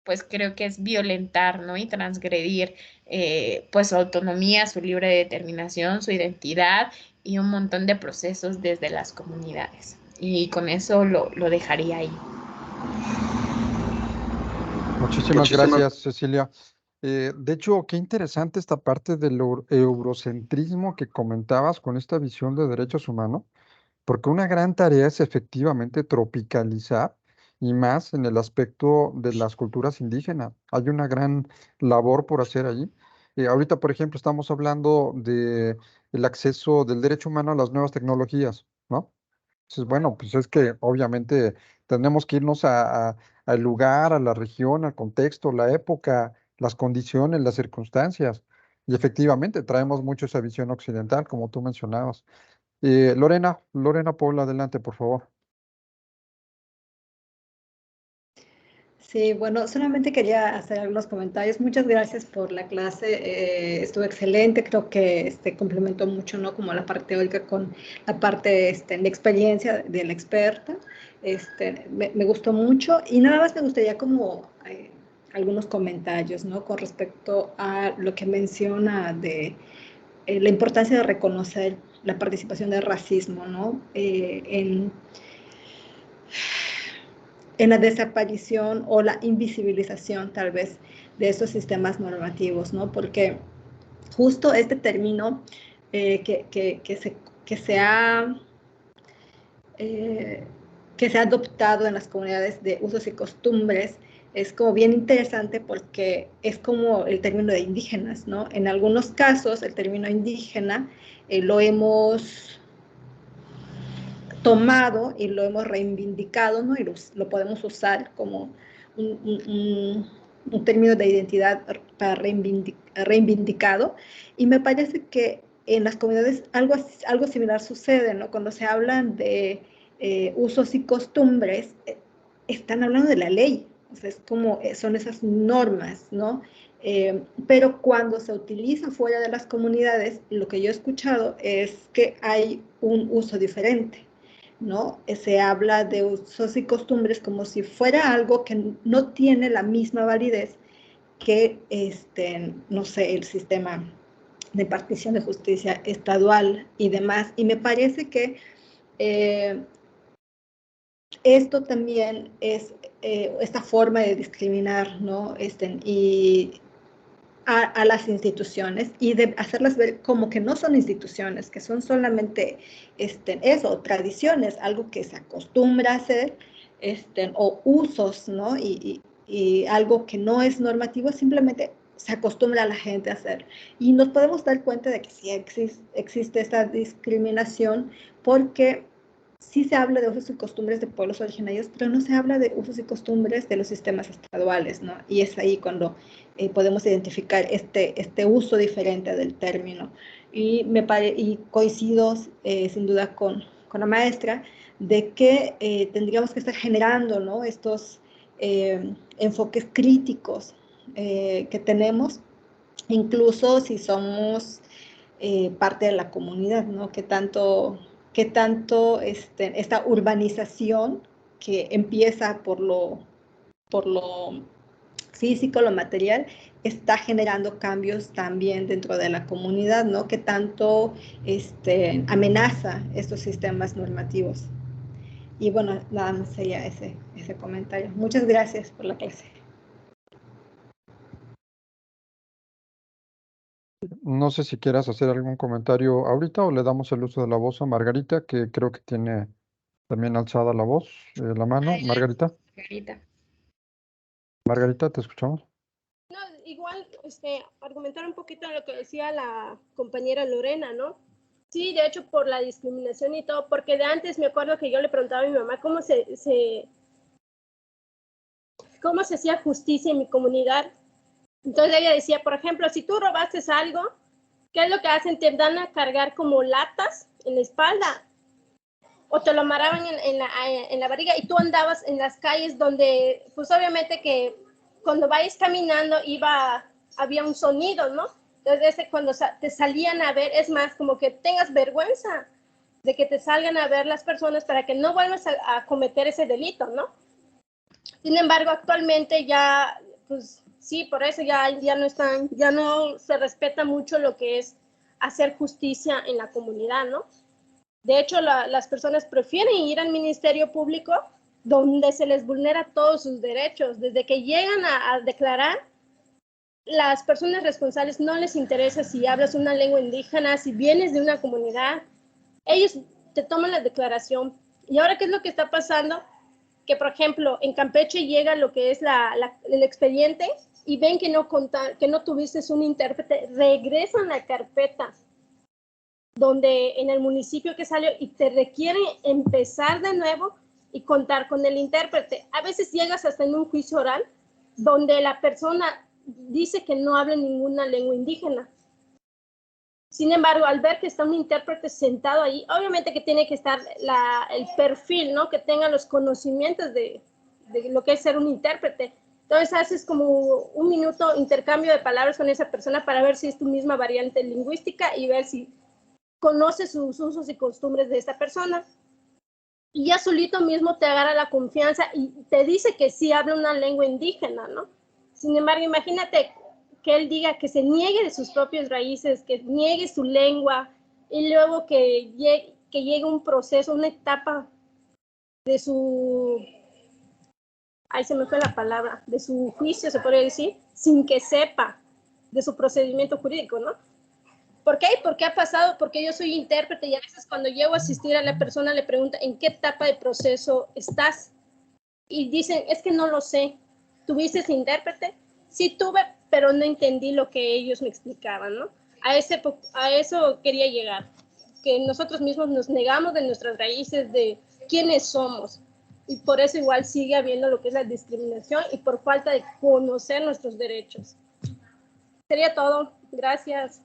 pues creo que es violentar, ¿no? Y transgredir, pues su autonomía, su libre determinación, su identidad y un montón de procesos desde las comunidades. Y con eso lo dejaría ahí. Muchísimas gracias, Cecilia. De hecho, qué interesante esta parte del eurocentrismo que comentabas con esta visión de derechos humanos, porque una gran tarea es efectivamente tropicalizar y más en el aspecto de las culturas indígenas. Hay una gran labor por hacer allí. Ahorita, por ejemplo, estamos hablando de el acceso del derecho humano a las nuevas tecnologías, ¿no? Entonces, bueno, pues es que obviamente tenemos que irnos al lugar, a la región, al contexto, la época, las condiciones, las circunstancias. Y efectivamente traemos mucho esa visión occidental, como tú mencionabas. Lorena Paula, adelante, por favor. Sí, bueno, solamente quería hacer algunos comentarios. Muchas gracias por la clase, estuvo excelente, creo que complementó mucho, ¿no? Como la parte teórica con la parte de experiencia de la experta. Me gustó mucho y nada más me gustaría como algunos comentarios, ¿no? Con respecto a lo que menciona de la importancia de reconocer la participación del racismo, ¿no? En la desaparición o la invisibilización tal vez de estos sistemas normativos, ¿no? Porque justo este término que se ha adoptado en las comunidades de usos y costumbres es como bien interesante porque es como el término de indígenas, ¿no? En algunos casos el término indígena lo hemos tomado y lo hemos reivindicado, ¿no? Y lo podemos usar como un término de identidad para reivindicado. Y me parece que en las comunidades algo similar sucede, ¿no? Cuando se hablan de usos y costumbres, están hablando de la ley. O sea, es como, son esas normas, ¿no? Pero cuando se utiliza fuera de las comunidades, lo que yo he escuchado es que hay un uso diferente, ¿no? Se habla de usos y costumbres como si fuera algo que no tiene la misma validez que, no sé, el sistema de partición de justicia estadual y demás. Y me parece que esto también es esta forma de discriminar, ¿no? Y a las instituciones y de hacerlas ver como que no son instituciones, que son solamente eso, tradiciones, algo que se acostumbra a hacer, o usos, ¿no? Y algo que no es normativo, simplemente se acostumbra a la gente a hacer. Y nos podemos dar cuenta de que sí existe esta discriminación porque sí se habla de usos y costumbres de pueblos originarios, pero no se habla de usos y costumbres de los sistemas estaduales, ¿no? Y es ahí cuando podemos identificar este uso diferente del término. Y coincido sin duda con la maestra de que tendríamos que estar generando, ¿no? Estos enfoques críticos que tenemos, incluso si somos parte de la comunidad, ¿no? Que tanto esta urbanización que empieza por lo físico, lo material, está generando cambios también dentro de la comunidad, ¿no? Que tanto amenaza estos sistemas normativos. Y bueno, nada más sería ese comentario. Muchas gracias por la clase. No sé si quieras hacer algún comentario ahorita o le damos el uso de la voz a Margarita, que creo que tiene también alzada la voz, la mano. Adelante, Margarita, Margarita. Margarita, te escuchamos. No, igual, argumentar un poquito lo que decía la compañera Lorena, ¿no? Sí, de hecho, por la discriminación y todo, porque de antes me acuerdo que yo le preguntaba a mi mamá cómo se hacía justicia en mi comunidad. Entonces ella decía, por ejemplo, si tú robaste algo, ¿qué es lo que hacen? Te dan a cargar como latas en la espalda o te lo amarraban en la barriga y tú andabas en las calles donde, pues obviamente que cuando vais caminando había un sonido, ¿no? Entonces cuando te salían a ver, es más, como que tengas vergüenza de que te salgan a ver las personas para que no vuelvas a cometer ese delito, ¿no? Sin embargo, actualmente ya, pues sí, por eso ya no se respeta mucho lo que es hacer justicia en la comunidad, ¿no? De hecho, las personas prefieren ir al Ministerio Público donde se les vulnera todos sus derechos. Desde que llegan a declarar, las personas responsables no les interesa si hablas una lengua indígena, si vienes de una comunidad. Ellos te toman la declaración. ¿Y ahora qué es lo que está pasando? Que, por ejemplo, en Campeche llega lo que es el expediente y ven que no tuviste un intérprete, regresan la carpeta donde en el municipio que salió y te requieren empezar de nuevo y contar con el intérprete. A veces llegas hasta en un juicio oral donde la persona dice que no habla ninguna lengua indígena. Sin embargo, al ver que está un intérprete sentado ahí, obviamente que tiene que estar el perfil, ¿no? Que tenga los conocimientos de lo que es ser un intérprete. Entonces haces como un minuto intercambio de palabras con esa persona para ver si es tu misma variante lingüística y ver si conoce sus usos y costumbres de esta persona. Y ya solito mismo te agarra la confianza y te dice que sí habla una lengua indígena, ¿no? Sin embargo, imagínate que él diga que se niegue de sus propias raíces, que niegue su lengua, y luego que llegue un proceso, una etapa de su, ahí se me fue la palabra, de su juicio, se podría decir, sin que sepa de su procedimiento jurídico, ¿no? ¿Por qué? Porque ha pasado, porque yo soy intérprete y a veces cuando llego a asistir a la persona le pregunto ¿en qué etapa de proceso estás? Y dicen, es que no lo sé. ¿Tuviste ese intérprete? Sí tuve, pero no entendí lo que ellos me explicaban, ¿no? A eso quería llegar, que nosotros mismos nos negamos de nuestras raíces, de quiénes somos. Y por eso igual sigue habiendo lo que es la discriminación y por falta de conocer nuestros derechos. Sería todo. Gracias.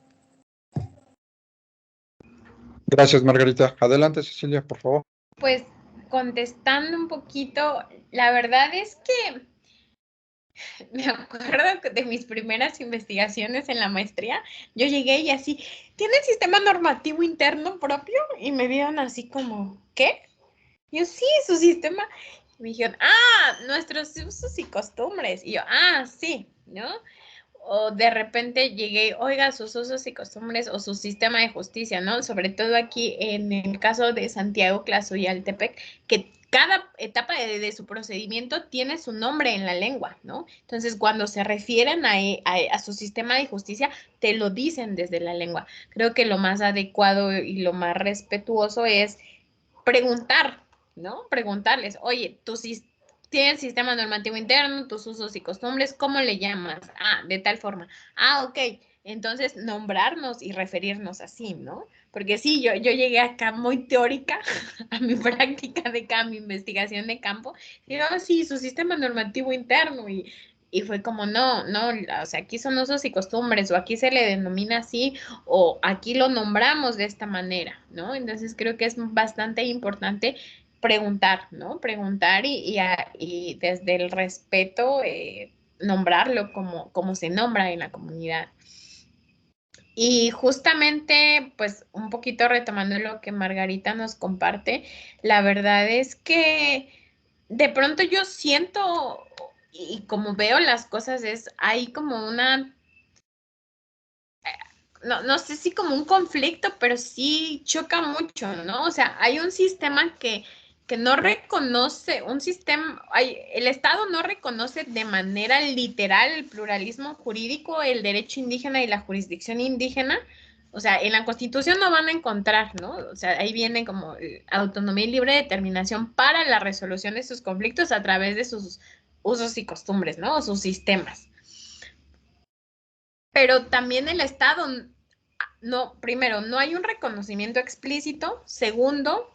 Gracias, Margarita. Adelante, Cecilia, por favor. Pues contestando un poquito, la verdad es que me acuerdo de mis primeras investigaciones en la maestría, yo llegué y así, ¿tiene el sistema normativo interno propio? Y me vieron así como, ¿qué? Yo, sí, su sistema. Y me dijeron, nuestros usos y costumbres. Y yo, sí, ¿no? O de repente llegué, oiga, sus usos y costumbres o su sistema de justicia, ¿no? Sobre todo aquí en el caso de Santiago, Tlazoyaltepec, que cada etapa de su procedimiento tiene su nombre en la lengua, ¿no? Entonces, cuando se refieren a su sistema de justicia, te lo dicen desde la lengua. Creo que lo más adecuado y lo más respetuoso es preguntar, ¿no? Preguntarles, oye, tienes sistema normativo interno, tus usos y costumbres, ¿cómo le llamas? De tal forma. Ok. Entonces, nombrarnos y referirnos así, ¿no? Porque sí, yo llegué acá muy teórica a mi práctica de campo, mi investigación de campo. Y digo, sí, su sistema normativo interno. Y fue como, no, o sea, aquí son usos y costumbres, o aquí se le denomina así, o aquí lo nombramos de esta manera, ¿no? Entonces creo que es bastante importante preguntar, ¿no? Preguntar y desde el respeto nombrarlo como se nombra en la comunidad. Y justamente, pues un poquito retomando lo que Margarita nos comparte, la verdad es que de pronto yo siento y como veo las cosas hay como una, no sé si como un conflicto, pero sí choca mucho, ¿no? O sea, hay un sistema que no reconoce, el Estado no reconoce de manera literal el pluralismo jurídico, el derecho indígena y la jurisdicción indígena. O sea, en la Constitución no van a encontrar, ¿no? O sea, ahí viene como autonomía y libre determinación para la resolución de sus conflictos a través de sus usos y costumbres, ¿no? O sus sistemas. Pero también el Estado, primero, no hay un reconocimiento explícito. Segundo,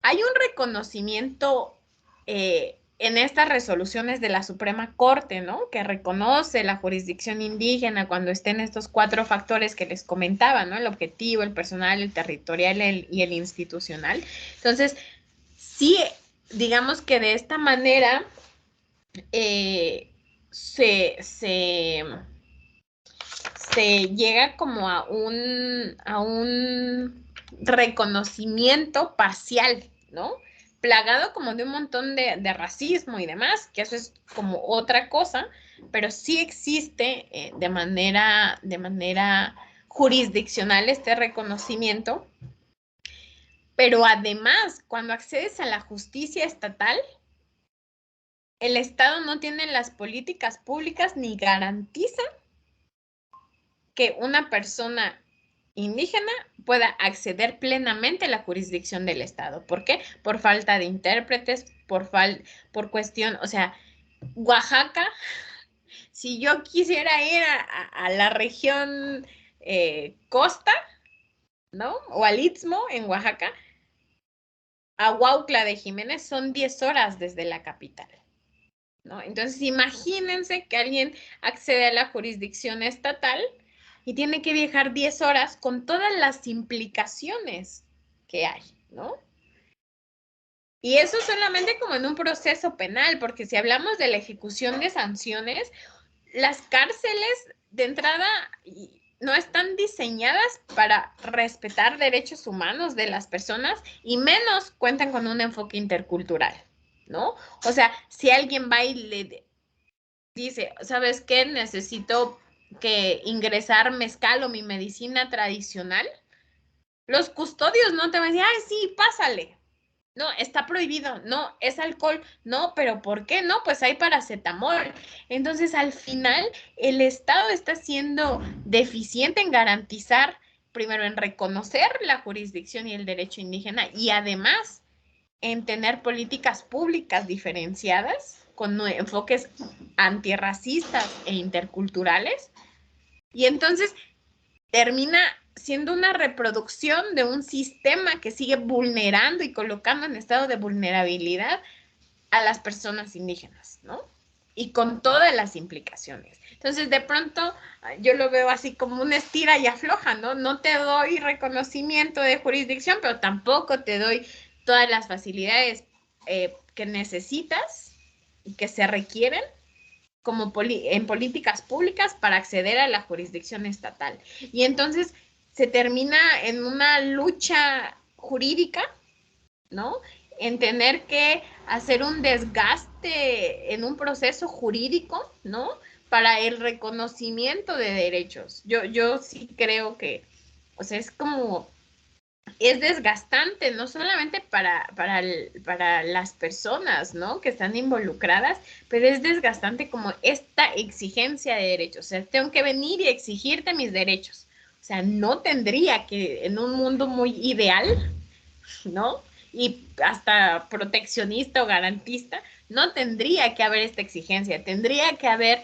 hay un reconocimiento en estas resoluciones de la Suprema Corte, ¿no? Que reconoce la jurisdicción indígena cuando estén estos 4 factores que les comentaba, ¿no? El objetivo, el personal, el territorial y el institucional. Entonces, sí, digamos que de esta manera se llega como a un reconocimiento parcial, ¿no? Plagado como de un montón de racismo y demás, que eso es como otra cosa, pero sí existe de manera jurisdiccional este reconocimiento. Pero además, cuando accedes a la justicia estatal, el Estado no tiene las políticas públicas ni garantiza que una persona indígena pueda acceder plenamente a la jurisdicción del Estado. ¿Por qué? Por falta de intérpretes, por cuestión, o sea, Oaxaca, si yo quisiera ir a la región costa, ¿no? O al Istmo en Oaxaca, a Huautla de Jiménez son 10 horas desde la capital, ¿no? Entonces, imagínense que alguien accede a la jurisdicción estatal y tiene que viajar 10 horas con todas las implicaciones que hay, ¿no? Y eso solamente como en un proceso penal, porque si hablamos de la ejecución de sanciones, las cárceles de entrada no están diseñadas para respetar derechos humanos de las personas y menos cuentan con un enfoque intercultural, ¿no? O sea, si alguien va y le dice, ¿sabes qué? Necesito que ingresar mezcal o mi medicina tradicional. Los custodios no te van a decir, ay, sí, pásale. No, está prohibido. No, es alcohol. No, pero ¿por qué no? Pues hay paracetamol. Entonces, al final, el Estado está siendo deficiente en garantizar, primero, en reconocer la jurisdicción y el derecho indígena y además en tener políticas públicas diferenciadas con enfoques antirracistas e interculturales. Y entonces termina siendo una reproducción de un sistema que sigue vulnerando y colocando en estado de vulnerabilidad a las personas indígenas, ¿no? Y con todas las implicaciones. Entonces, de pronto, yo lo veo así como una estira y afloja, ¿no? No te doy reconocimiento de jurisdicción, pero tampoco te doy todas las facilidades que necesitas y que se requieren como en políticas públicas para acceder a la jurisdicción estatal. Y entonces se termina en una lucha jurídica, ¿no? En tener que hacer un desgaste en un proceso jurídico, ¿no? Para el reconocimiento de derechos. Yo sí creo que, o sea, es como, es desgastante, no solamente para las personas, ¿no? Que están involucradas, pero es desgastante como esta exigencia de derechos. O sea, tengo que venir y exigirte mis derechos. O sea, no tendría que, en un mundo muy ideal, ¿no? Y hasta proteccionista o garantista, no tendría que haber esta exigencia, tendría que haber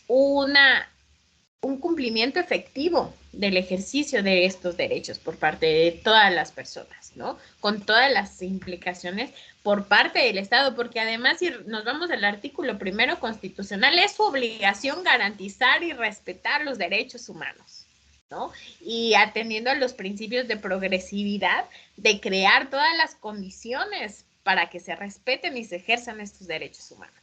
un cumplimiento efectivo del ejercicio de estos derechos por parte de todas las personas, ¿no? Con todas las implicaciones por parte del Estado, porque además, si nos vamos al artículo primero constitucional, es su obligación garantizar y respetar los derechos humanos, ¿no? Y atendiendo a los principios de progresividad, de crear todas las condiciones para que se respeten y se ejerzan estos derechos humanos.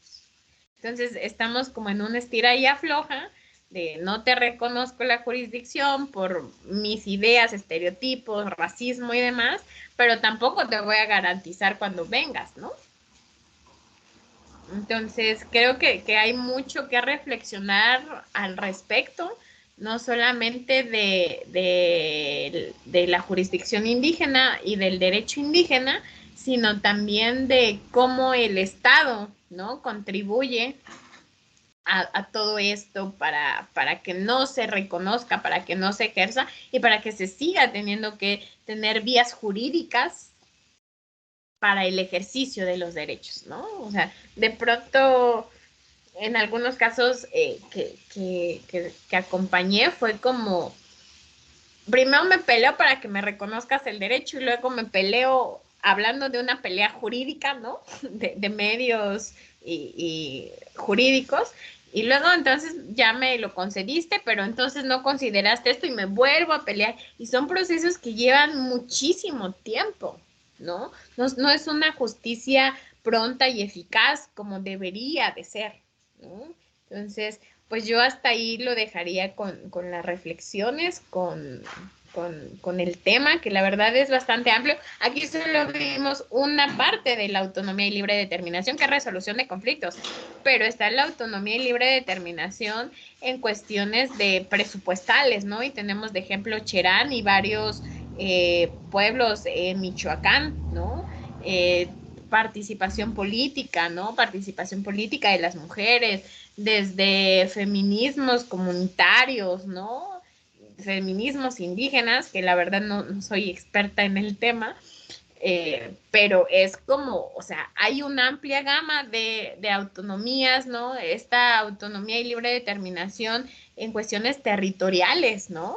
Entonces, estamos como en una estira y afloja de no te reconozco la jurisdicción por mis ideas, estereotipos, racismo y demás, pero tampoco te voy a garantizar cuando vengas, ¿no? Entonces, creo que hay mucho que reflexionar al respecto, no solamente de la jurisdicción indígena y del derecho indígena, sino también de cómo el Estado, ¿no? Contribuye a todo esto para que no se reconozca, para que no se ejerza y para que se siga teniendo que tener vías jurídicas para el ejercicio de los derechos, ¿no? O sea, de pronto, en algunos casos que acompañé fue como, primero me peleo para que me reconozcas el derecho y luego me peleo hablando de una pelea jurídica, ¿no? De medios y jurídicos. Y luego entonces ya me lo concediste, pero entonces no consideraste esto y me vuelvo a pelear. Y son procesos que llevan muchísimo tiempo, ¿no? No es una justicia pronta y eficaz como debería de ser, ¿no? Entonces, pues yo hasta ahí lo dejaría con las reflexiones, con el tema, que la verdad es bastante amplio. Aquí solo vimos una parte de la autonomía y libre determinación, que es resolución de conflictos, pero está la autonomía y libre determinación en cuestiones de presupuestales, ¿no? Y tenemos de ejemplo Cherán y varios pueblos en Michoacán, ¿no? Participación política, ¿no? Participación política de las mujeres, desde feminismos comunitarios, ¿no? Feminismos indígenas, que la verdad no soy experta en el tema, pero es como, o sea, hay una amplia gama de autonomías, ¿no? Esta autonomía y libre determinación en cuestiones territoriales, ¿no?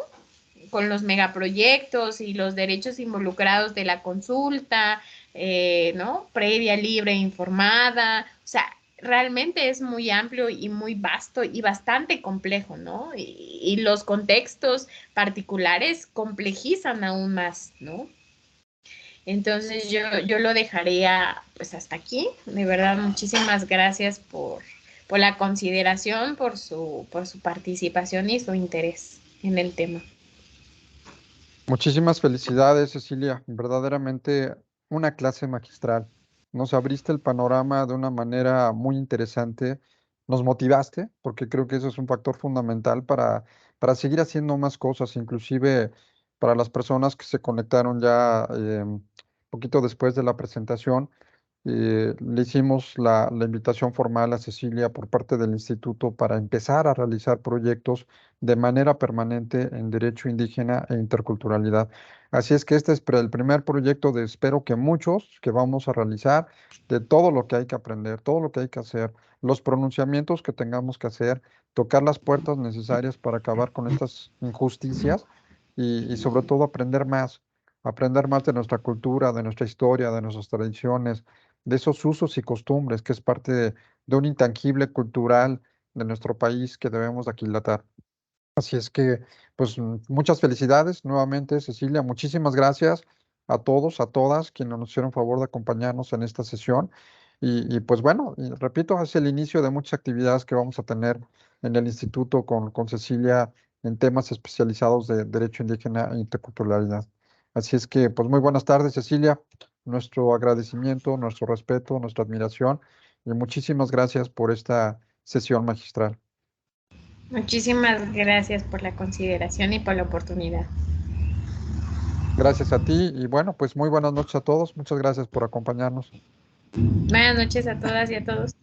Con los megaproyectos y los derechos involucrados de la consulta, ¿no? Previa, libre, informada, o sea, realmente es muy amplio y muy vasto y bastante complejo, ¿no? Y los contextos particulares complejizan aún más, ¿no? Entonces yo lo dejaría pues hasta aquí. De verdad, muchísimas gracias por la consideración, por su participación y su interés en el tema. Muchísimas felicidades, Cecilia. Verdaderamente una clase magistral. Nos abriste el panorama de una manera muy interesante. Nos motivaste, porque creo que eso es un factor fundamental para seguir haciendo más cosas, inclusive para las personas que se conectaron ya poquito después de la presentación. Le hicimos la invitación formal a Cecilia por parte del instituto para empezar a realizar proyectos de manera permanente en derecho indígena e interculturalidad. Así es que este es el primer proyecto de espero que muchos que vamos a realizar, de todo lo que hay que aprender, todo lo que hay que hacer, los pronunciamientos que tengamos que hacer, tocar las puertas necesarias para acabar con estas injusticias y sobre todo aprender más de nuestra cultura, de nuestra historia, de nuestras tradiciones, de esos usos y costumbres que es parte de un intangible cultural de nuestro país que debemos aquilatar. Así es que, pues, muchas felicidades nuevamente, Cecilia. Muchísimas gracias a todos, a todas quienes nos hicieron favor de acompañarnos en esta sesión. Y pues bueno, y repito, es el inicio de muchas actividades que vamos a tener en el instituto con Cecilia en temas especializados de derecho indígena e interculturalidad. Así es que, pues muy buenas tardes, Cecilia. Nuestro agradecimiento, nuestro respeto, nuestra admiración y muchísimas gracias por esta sesión magistral. Muchísimas gracias por la consideración y por la oportunidad. Gracias a ti y bueno, pues muy buenas noches a todos. Muchas gracias por acompañarnos. Buenas noches a todas y a todos.